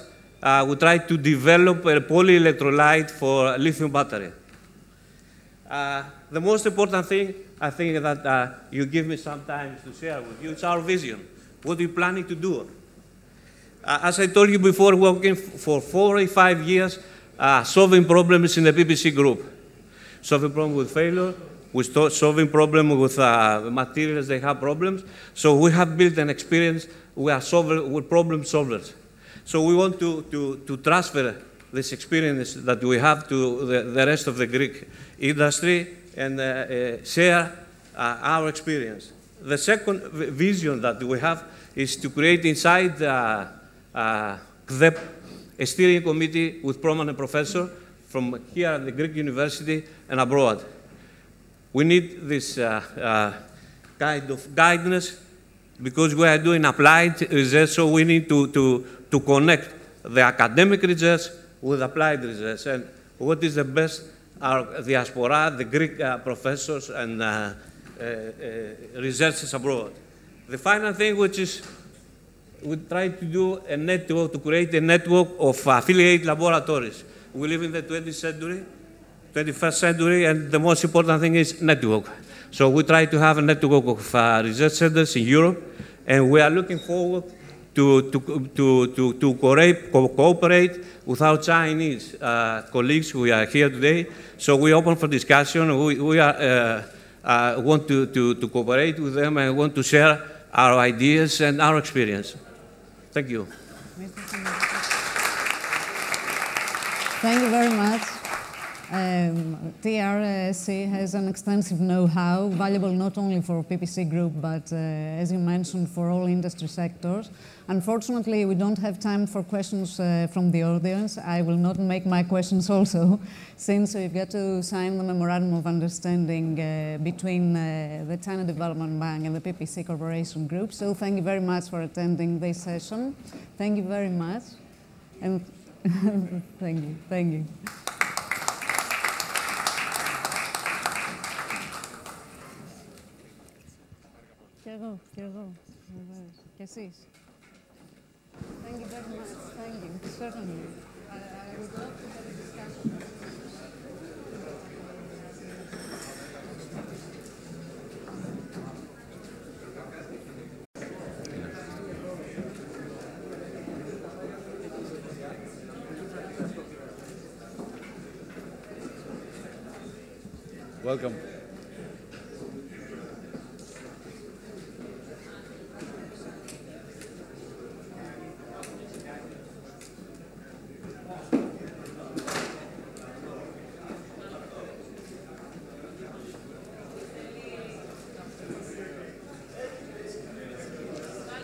We try to develop a polyelectrolyte for lithium battery. The most important thing, I think, that you give me some time to share with you, is our vision. What we're planning to do. As I told you before, working for 45 years, solving problems in the PPC group. Solving problems with failure, we're solving problems with materials, they have problems. So we have built an experience, we're problem solvers. So we want to transfer this experience that we have to the rest of the Greek industry and share our experience. The second vision that we have is to create inside CDEP a steering committee with prominent professors from here at the Greek University and abroad. We need this kind of guidance because we are doing applied research, so we need to connect the academic research with applied research. And what is the best are the diaspora, the Greek professors and researchers abroad. The final thing, which is we try to do a network, to create a network of affiliate laboratories. We live in the 21st century, and the most important thing is network. So we try to have a network of research centers in Europe, and we are looking forward to cooperate with our Chinese colleagues who are here today. So we open for discussion. We want to cooperate with them and want to share our ideas and our experience. Thank you. Thank you very much. TRC has an extensive know-how, valuable not only for PPC Group, but as you mentioned, for all industry sectors. Unfortunately, we don't have time for questions from the audience. I will not make my questions also, since we've got to sign the Memorandum of Understanding between the China Development Bank and the PPC Corporation Group. So thank you very much for attending this session. Thank you very much. And thank you. Thank you. Και εγώ. Και εσείς. Thank you very much. Thank you. Certainly. I would love to have a discussion. Welcome.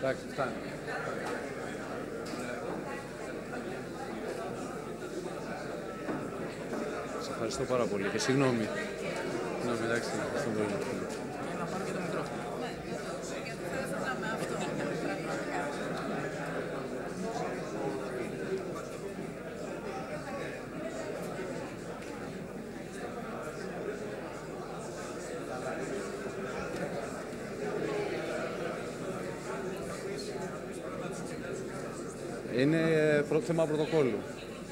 Εντάξει, φτάνει. Σας ευχαριστώ πάρα πολύ και συγγνώμη. Εντάξει, ευχαριστώ πολύ. Είναι θέμα πρωτοκόλλου.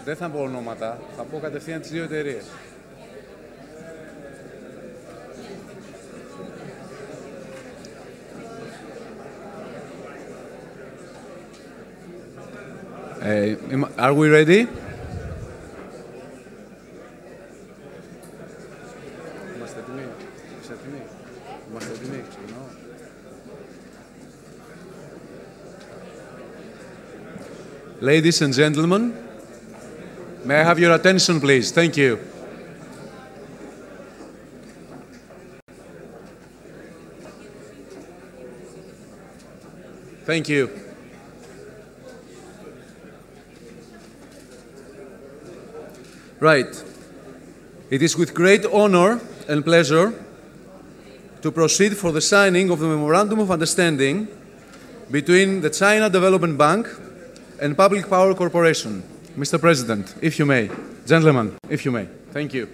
Δεν θα πω ονόματα, θα πω κατευθείαν τις δύο εταιρείες. Are we ready? Είμαστε έτοιμοι. Είστε έτοιμοι. Είμαστε έτοιμοι. Ξεκινάω. Ladies and gentlemen, may I have your attention, please? Thank you. Thank you. Right. It is with great honor and pleasure to proceed for the signing of the Memorandum of Understanding between the China Development Bank and Public Power Corporation. Mr. President, if you may. Gentlemen, if you may. Thank you.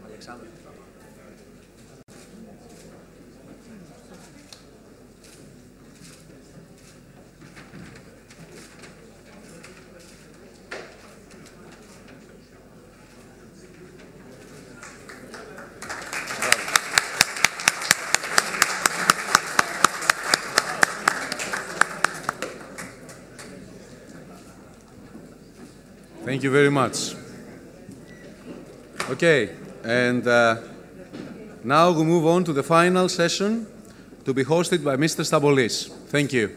Alexander. Thank you very much. Okay, and now we move on to the final session to be hosted by Mr. Stambolis. Thank you.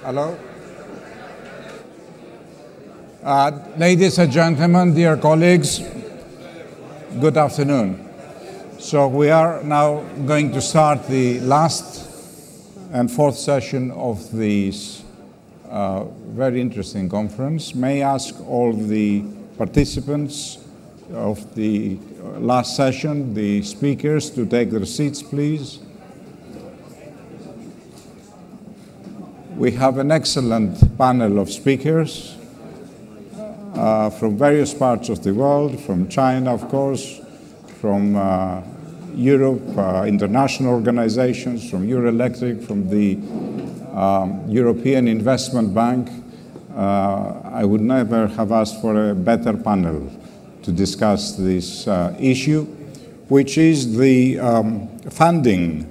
Hello. Ladies and gentlemen, dear colleagues, good afternoon. So we are now going to start the last and fourth session of this very interesting conference. May I ask all the participants of the last session, the speakers, to take their seats, please. We have an excellent panel of speakers from various parts of the world, from China, of course, from Europe, international organizations, from Euroelectric, from the European Investment Bank. I would never have asked for a better panel to discuss this issue, which is the funding,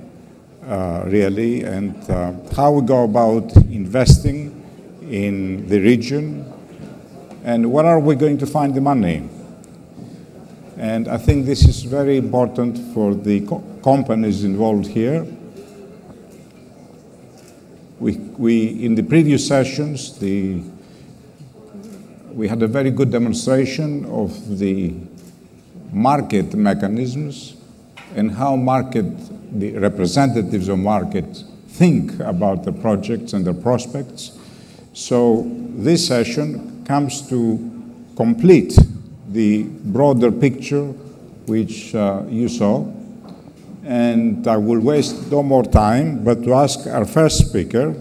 really, and how we go about investing in the region, and where are we going to find the money. And I think this is very important for the companies involved here. We in the previous sessions, we had a very good demonstration of the market mechanisms and how the representatives of market think about the projects and the prospects. So this session comes to complete the broader picture which you saw. And I will waste no more time but to ask our first speaker,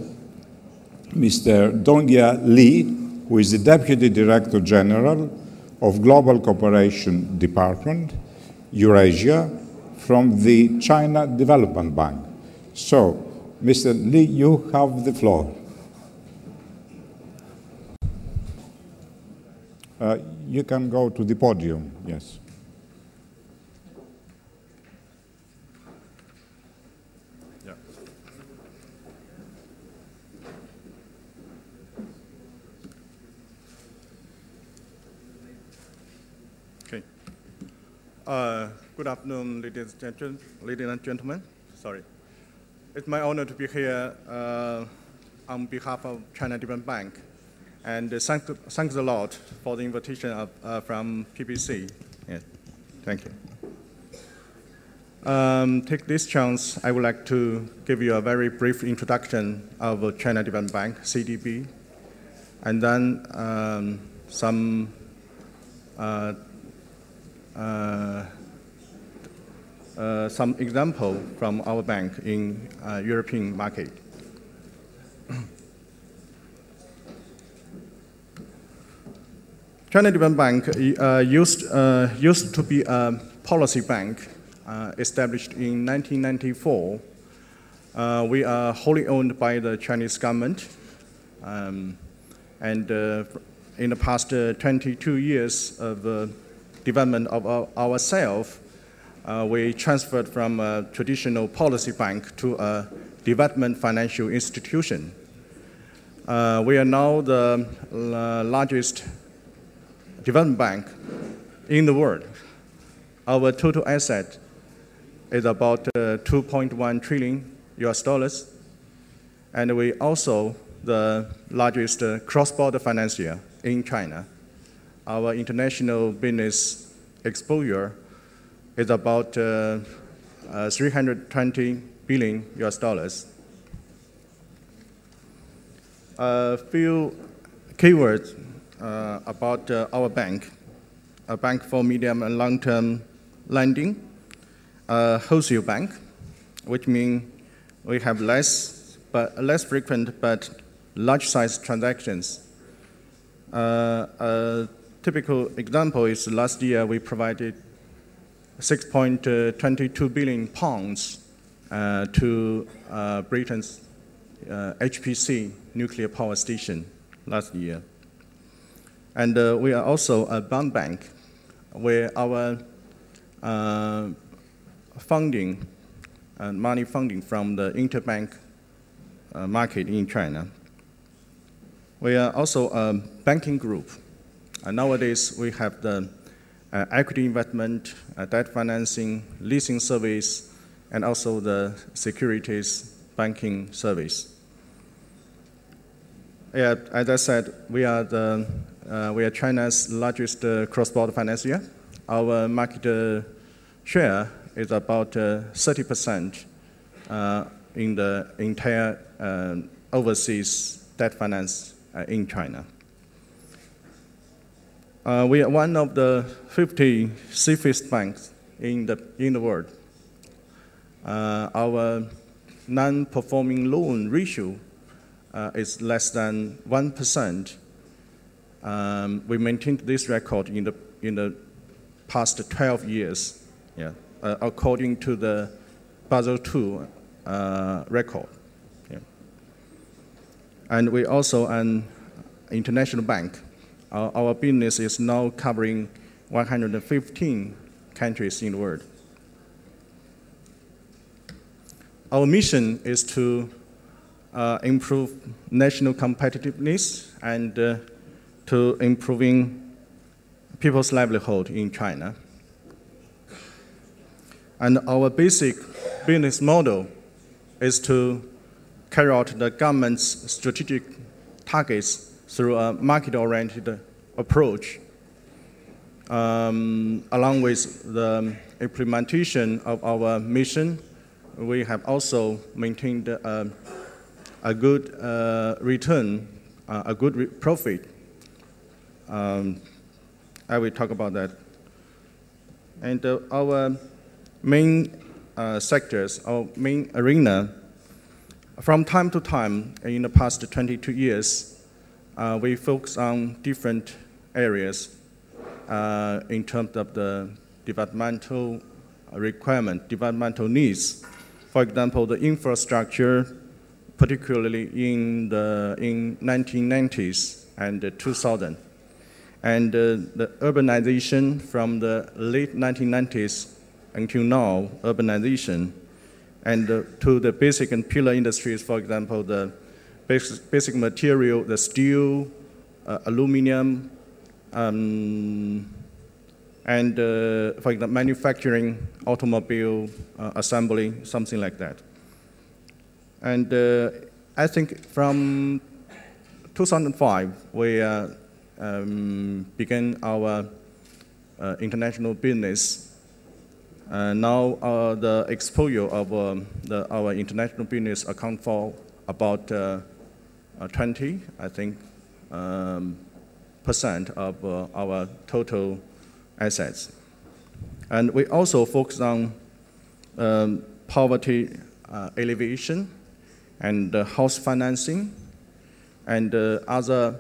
Mr. Dongya Li, who is the Deputy Director General of Global Cooperation Department, Eurasia, from the China Development Bank. So, Mr. Li, you have the floor. You can go to the podium, yes. Yeah. Okay. Good afternoon, ladies and gentlemen. Sorry. It's my honor to be here on behalf of China Development Bank. And thanks a lot for the invitation from PPC. Yeah, thank you. Take this chance, I would like to give you a very brief introduction of China Development Bank, CDB, and then some example from our bank in European market. China Development Bank used to be a policy bank established in 1994. We are wholly owned by the Chinese government. And in the past 22 years of development of ourselves, we transferred from a traditional policy bank to a development financial institution. We are now the largest development bank in the world. Our total asset is about 2.1 trillion US dollars, and we also the largest cross-border financier in China. Our international business exposure is about 320 billion US dollars. A few keywords about our bank: a bank for medium and long-term lending, a wholesale bank, which means we have less frequent but large-size transactions. A typical example is last year we provided 6.22 billion pounds to Britain's HPC nuclear power station last year. And we are also a bond bank where our funding and money funding from the interbank market in China. We are also a banking group. Nowadays, we have the equity investment, debt financing, leasing service, and also the securities banking service. Yeah, as I said, we are China's largest cross-border financier. Our market share is about 30% in the entire overseas debt finance in China. We are one of the 50 safest banks in the world. Our non-performing loan ratio is less than 1%. We maintained this record in the past 12 years, yeah, according to the Basel II record. Yeah. And we also an international bank. Our business is now covering 115 countries in the world. Our mission is to improve national competitiveness and to improving people's livelihood in China. And our basic business model is to carry out the government's strategic targets through a market-oriented approach, along with the implementation of our mission. We have also maintained a good return, a good profit. I will talk about that. And our main sectors, our main arena, from time to time in the past 22 years, we focus on different areas in terms of the developmental requirement, developmental needs. For example, the infrastructure, particularly in 1990s and 2000, and the urbanization from the late 1990s until now, urbanization, and to the basic and pillar industries, for example, the basic material, the steel, aluminum, and for example, manufacturing, automobile assembly, something like that. And I think from 2005, we began our international business. Now the exposure of our international business account for about 20, I think, percent of our total assets. And we also focus on poverty alleviation and house financing and other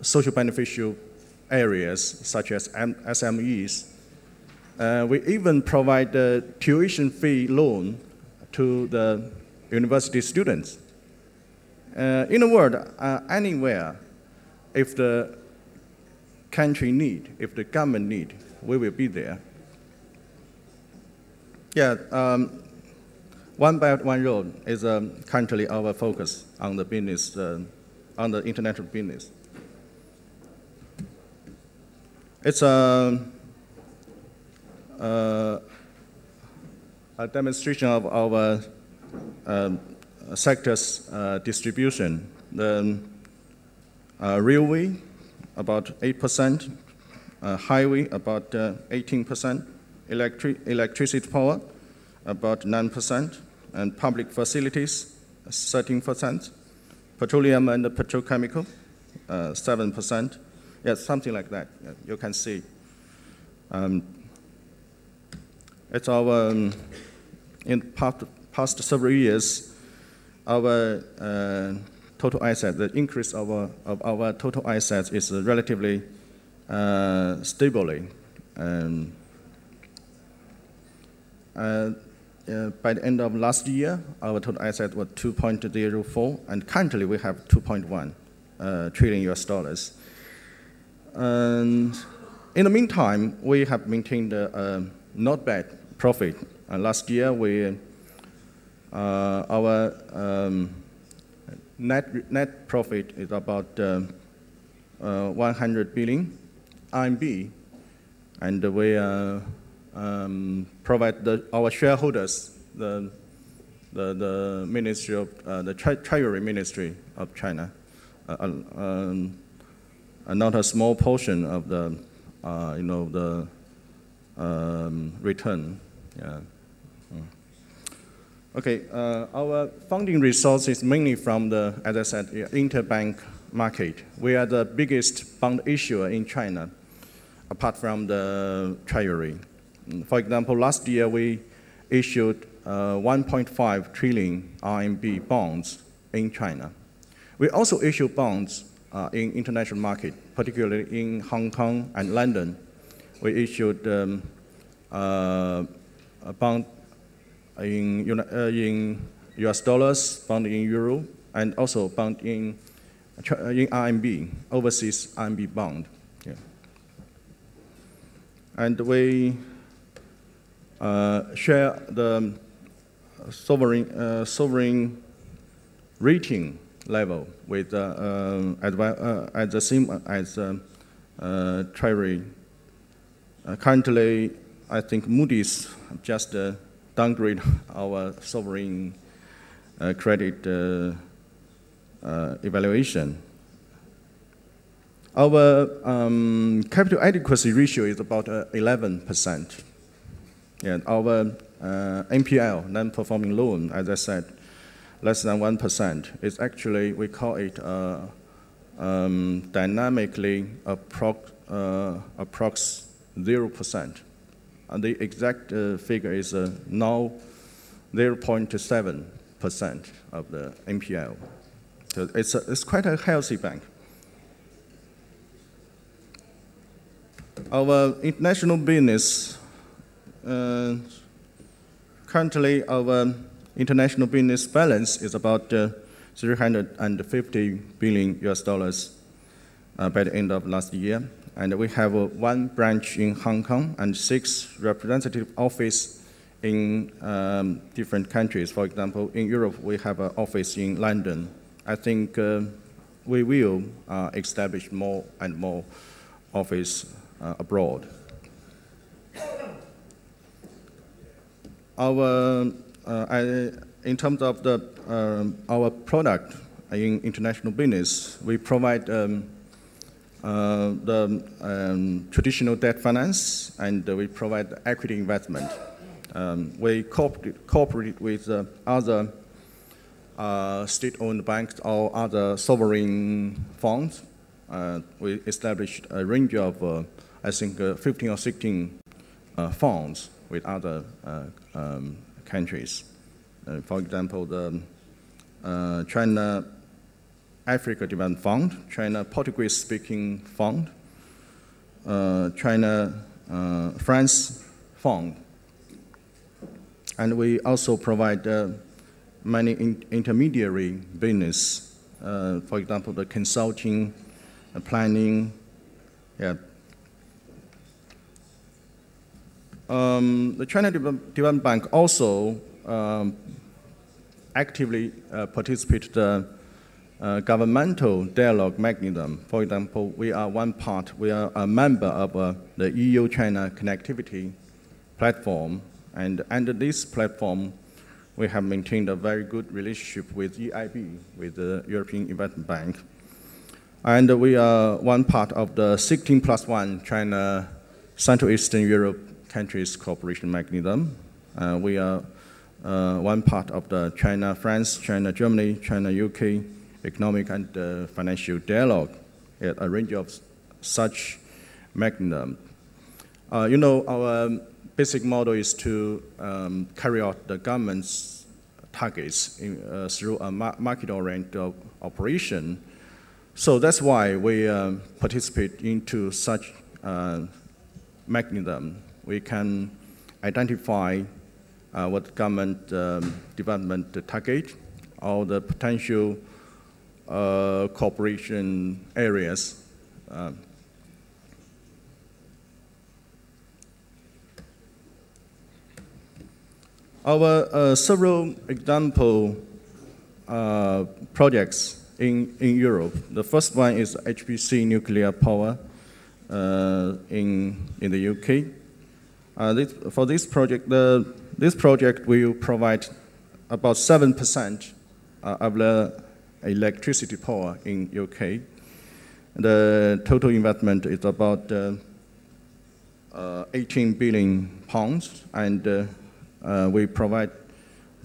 social beneficial areas such as SMEs. We even provide a tuition fee loan to the university students. In the world, anywhere, if the country need, if the government need, we will be there. Yeah, One Belt, One Road is currently our focus on the business, on the international business. It's a demonstration of our sector's distribution. The railway, about 8%, highway, about 18%, electricity power, about 9%, and public facilities, 13%, petroleum and petrochemical, 7%. Yes, something like that. You can see. It's our, in past several years, our total assets, the increase of our total assets is relatively stably. By the end of last year, our total assets were 2.04, and currently we have 2.1 trillion US. And in the meantime, we have maintained a not bad profit. Last year, our net profit is about 100 billion RMB, and we provide our shareholders the the Ministry of the Treasury Ministry of China, not a small portion of the the return. Yeah. Okay, our funding resource is mainly from the, as I said, interbank market. We are the biggest bond issuer in China, apart from the Treasury. For example, last year we issued 1.5 trillion RMB bonds in China. We also issue bonds in international market, particularly in Hong Kong and London. We issued a bond in US dollars, bond in euro, and also bond in RMB, overseas RMB bond. Yeah. And we share the sovereign rating level with at the same as Treasury. Currently, I think Moody's just downgrade our sovereign credit evaluation. Our capital adequacy ratio is about 11%. And our NPL, non-performing loan, as I said, less than 1%. It's actually, we call it dynamically approx 0%. And the exact figure is now 0.7% of the NPL. So it's quite a healthy bank. Our international business, currently our international business balance is about 350 billion US dollars by the end of last year. And we have one branch in Hong Kong and 6 representative offices in different countries. For example, in Europe, we have an office in London. I think we will establish more and more offices abroad. In terms of our product in international business, we provide the traditional debt finance, and we provide equity investment. We cooperate with other state-owned banks or other sovereign funds. We established a range of, I think, 15 or 16 funds with other countries. For example, the China Africa Development Fund, China Portuguese-speaking fund, China France fund. And we also provide many intermediary business, for example, the consulting, planning. Yeah. The China Development Bank also actively participates the governmental dialogue mechanism. For example, we are a member of the EU-China connectivity platform, and under this platform, we have maintained a very good relationship with EIB, with the European Investment Bank. And we are one part of the 16+1 China Central Eastern Europe countries cooperation mechanism. We are one part of the China-France, China-Germany, China-UK economic and financial dialogue, a range of such mechanisms. Our basic model is to carry out the government's targets through a market-oriented operation. So that's why we participate into such mechanism. We can identify what government development target or the potential cooperation areas. Our several example projects in Europe. The first one is HPC nuclear power in the UK. For this project, this project will provide about 7% of the electricity power in UK. The total investment is about 18 billion pounds, and we provide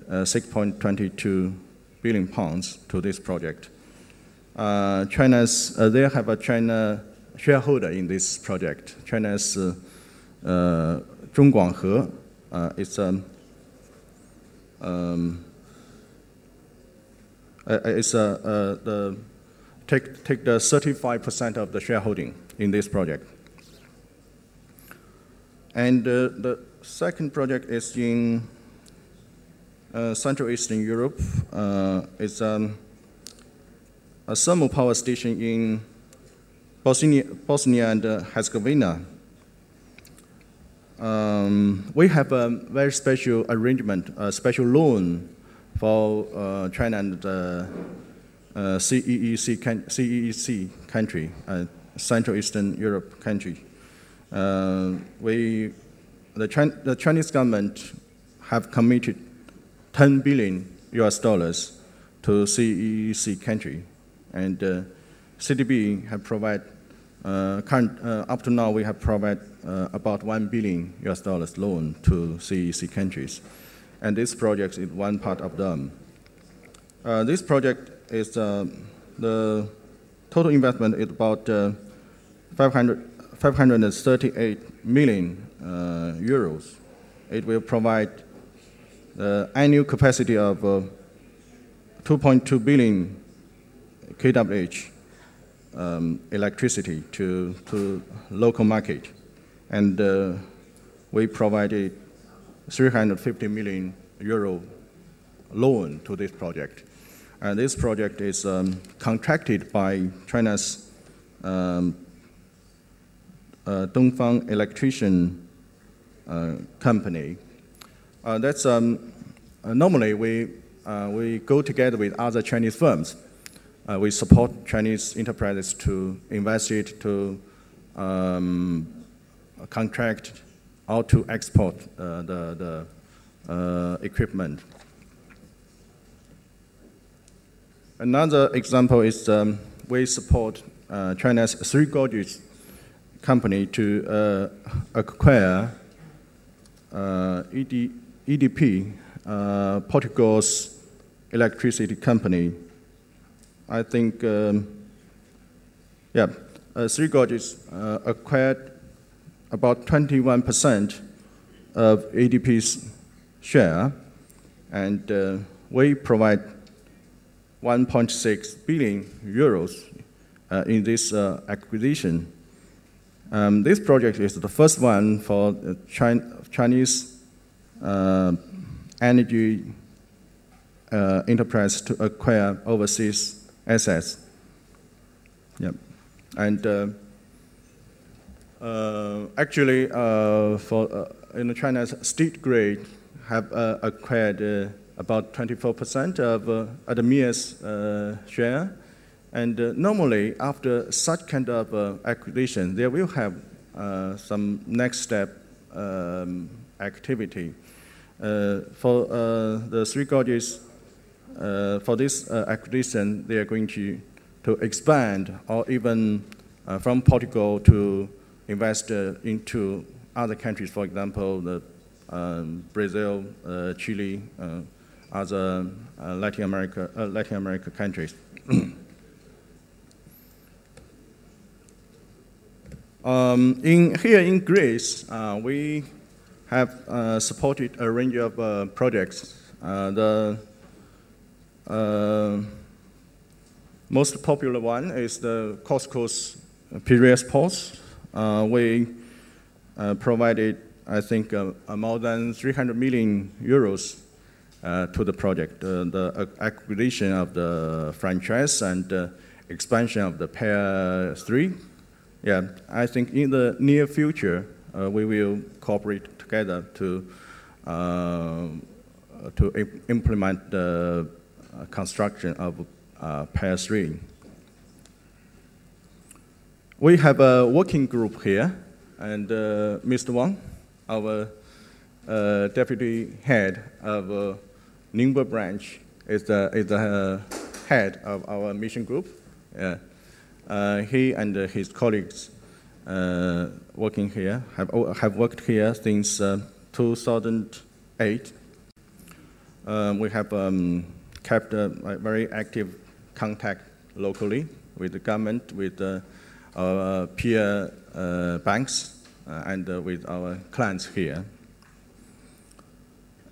6.22 billion pounds to this project. They have a China shareholder in this project. China's Zhongguanghe is take the 35% of the shareholding in this project. And the second project is in Central Eastern Europe. It's a thermal power station in Bosnia and Herzegovina. We have a very special arrangement, a special loan for China and CEEC country, Central Eastern Europe country. The Chinese government have committed $10 billion to CEEC country, and CDB have provided up to now we have provided about $1 billion loan to CEEC countries, and this project is one part of them. This project is the total investment is about 538 million euros. It will provide the annual capacity of 2.2 billion kWh electricity to local market, and we provided 350 million euro loan to this project. And this project is contracted by China's Dongfang Electrician company. That's normally we go together with other Chinese firms. We support Chinese enterprises to invest it, to contract or to export the equipment. Another example is we support China's Three Gorges company to acquire EDP, Portugal's electricity company. I think, Three Gorges acquired about 21% of EDP's share, and we provide 1.6 billion euros in this acquisition. This project is the first one for Chinese energy enterprise to acquire overseas assets. Yep. And actually, in China's State Grid have acquired about 24% of Adamia's share. And normally, after such kind of acquisition, there will have some next step activity. For the Three Gorges, for this acquisition, they are going to expand, or even from Portugal to invest into other countries, for example, Brazil, Chile, other Latin America countries. Here in Greece, we have supported a range of projects. The most popular one is the Costco's Piraeus Port. We provided, I think, more than 300 million euros to the project. The acquisition of the franchise and expansion of the Pier 3. Yeah, I think in the near future, we will cooperate together to implement the construction of Pier 3. We have a working group here, and Mr. Wang, our deputy head of Ningbo branch is the head of our mission group. He and his colleagues working here have worked here since 2008. We have kept a very active contact locally with the government, with our peer banks, and with our clients here.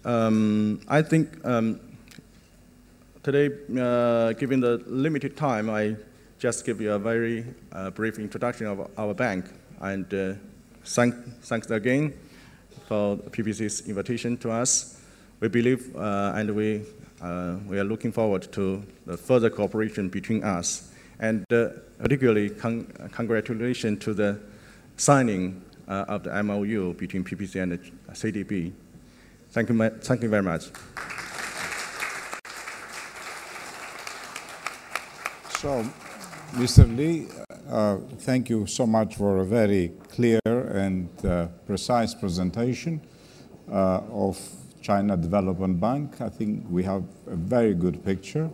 I think today, given the limited time, I just give you a very brief introduction of our bank, and thanks again for PPC's invitation to us. We believe and we are looking forward to the further cooperation between us, and particularly congratulations to the signing of the MOU between PPC and the CDB. Thank you very much. So, Mr. Lee, thank you so much for a very clear and precise presentation of China Development Bank. I think we have a very good picture.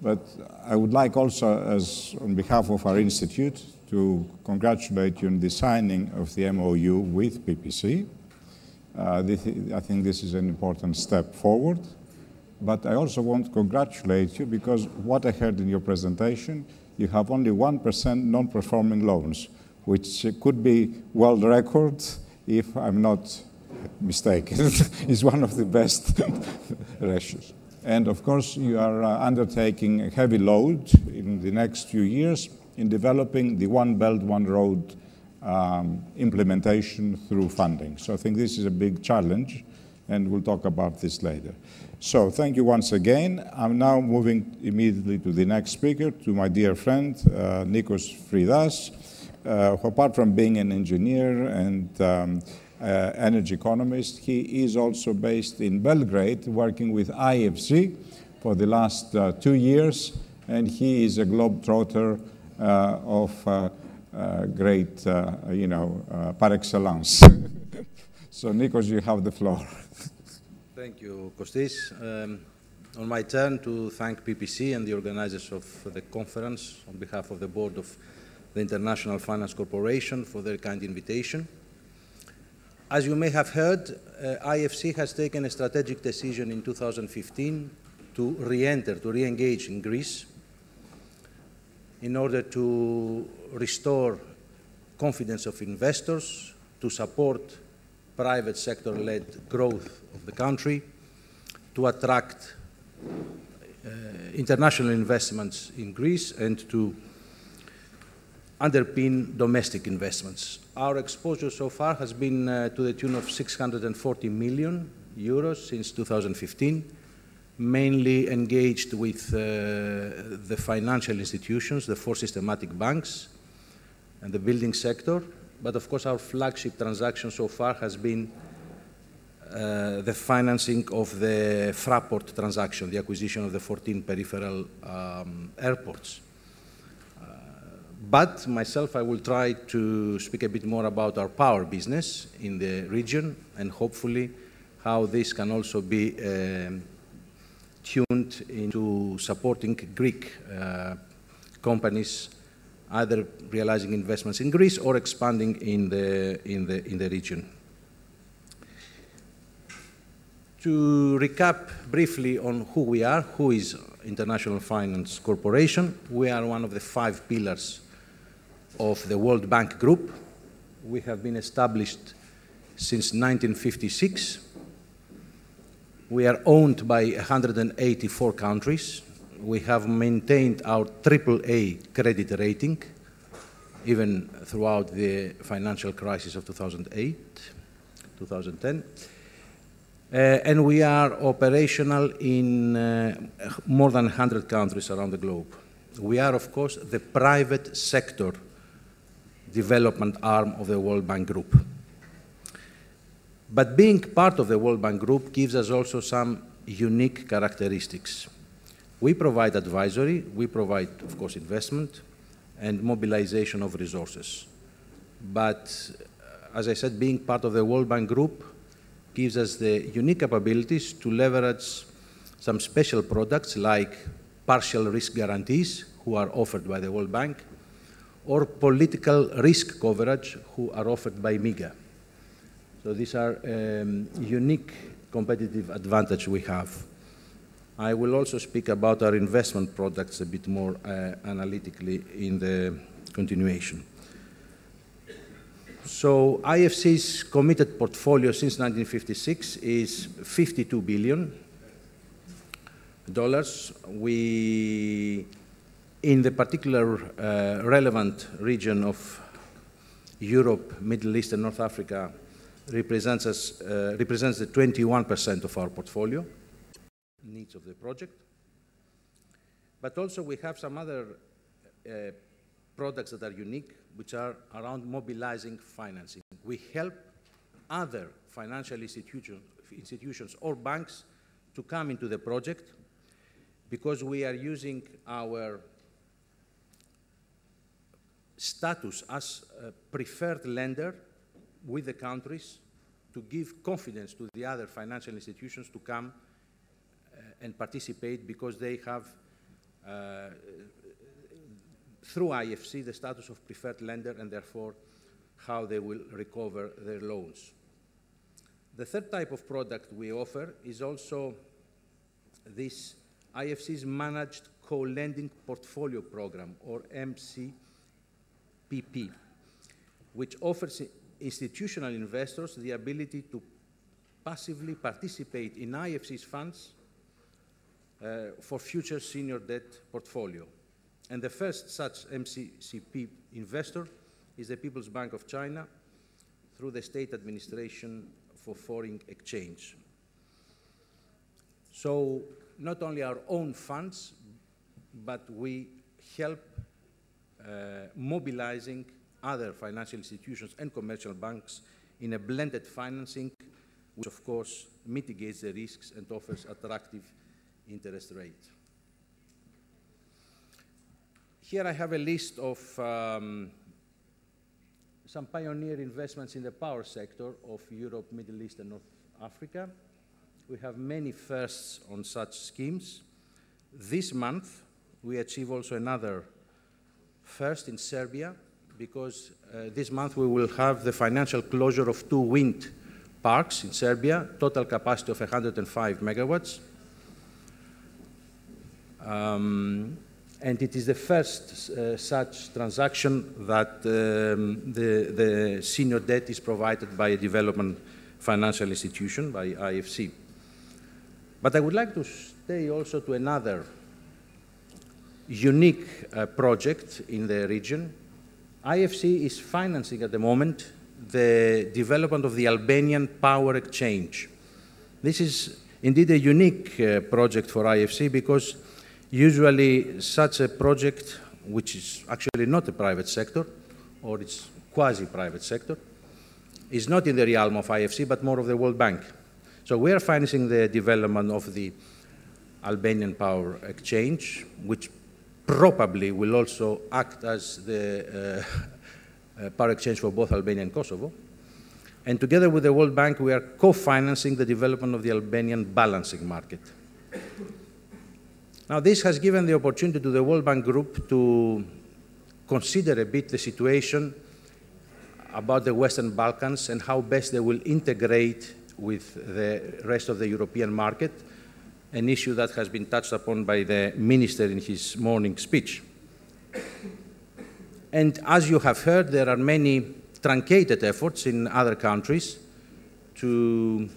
But I would like also, as on behalf of our institute, to congratulate you on the signing of the MOU with PPC. I think this is an important step forward. But I also want to congratulate you because what I heard in your presentation, you have only 1% non-performing loans, which could be world record if I'm not mistaken. It's one of the best ratios. And of course, you are undertaking a heavy load in the next few years in developing the One Belt, One Road implementation through funding. So I think this is a big challenge, and we'll talk about this later. So thank you once again. I'm now moving immediately to the next speaker, to my dear friend, Nikos Fridas, who apart from being an engineer and energy economist, he is also based in Belgrade, working with IFC for the last 2 years, and he is a globetrotter of great, par excellence. So, Nikos, you have the floor. Thank you, Kostis. On my turn to thank PPC and the organizers of the conference on behalf of the board of the International Finance Corporation for their kind invitation. As you may have heard, IFC has taken a strategic decision in 2015 to re-engage in Greece in order to restore confidence of investors, to support private sector-led growth of the country, to attract international investments in Greece, and to underpin domestic investments. Our exposure so far has been to the tune of 640 million euros since 2015, mainly engaged with the financial institutions, the 4 systematic banks, and the building sector. But of course, our flagship transaction so far has been the financing of the Fraport transaction, the acquisition of the 14 peripheral airports. But myself, I will try to speak a bit more about our power business in the region and hopefully how this can also be tuned into supporting Greek companies either realizing investments in Greece or expanding in the region. To recap briefly on who we are, who is International Finance Corporation, we are one of the 5 pillars of the World Bank Group. We have been established since 1956. We are owned by 184 countries. We have maintained our AAA credit rating, even throughout the financial crisis of 2008, 2010. And we are operational in more than 100 countries around the globe. We are, of course, the private sector development arm of the World Bank Group. But being part of the World Bank Group gives us also some unique characteristics. We provide advisory, we provide, of course, investment and mobilization of resources. But, as I said, being part of the World Bank Group gives us the unique capabilities to leverage some special products like partial risk guarantees, who are offered by the World Bank, or political risk coverage, who are offered by MIGA. So these are unique competitive advantage we have. I will also speak about our investment products a bit more analytically in the continuation. So IFC's committed portfolio since 1956 is $52 billion. We, in the particular relevant region of Europe, Middle East, and North Africa, represents the 21% of our portfolio needs of the project. But also we have some other products that are unique, which are around mobilizing financing. We help other financial institutions or banks to come into the project because we are using our status as a preferred lender with the countries to give confidence to the other financial institutions to come and participate because they have, through IFC, the status of preferred lender and therefore how they will recover their loans. The third type of product we offer is also this IFC's Managed Co-Lending Portfolio Program, or MCPP, which offers institutional investors the ability to passively participate in IFC's funds for future senior debt portfolio. And the first such MCCP investor is the People's Bank of China through the State Administration for Foreign Exchange. So not only our own funds, but we help mobilizing other financial institutions and commercial banks in a blended financing, which of course mitigates the risks and offers attractive interest rate. Here I have a list of some pioneer investments in the power sector of Europe, Middle East, and North Africa. We have many firsts on such schemes. This month, we achieve also another first in Serbia, because this month we will have the financial closure of 2 wind parks in Serbia, total capacity of 105 megawatts. And it is the first such transaction that the senior debt is provided by a development financial institution, by IFC. But I would like to stay also to another unique project in the region. IFC is financing at the moment the development of the Albanian Power Exchange. This is indeed a unique project for IFC because usually such a project, which is actually not a private sector, or it's quasi-private sector, is not in the realm of IFC, but more of the World Bank. So we are financing the development of the Albanian Power Exchange, which probably will also act as the power exchange for both Albania and Kosovo. And together with the World Bank, we are co-financing the development of the Albanian balancing market. Now, this has given the opportunity to the World Bank Group to consider a bit the situation about the Western Balkans and how best they will integrate with the rest of the European market, an issue that has been touched upon by the Minister in his morning speech. And as you have heard, there are many truncated efforts in other countries to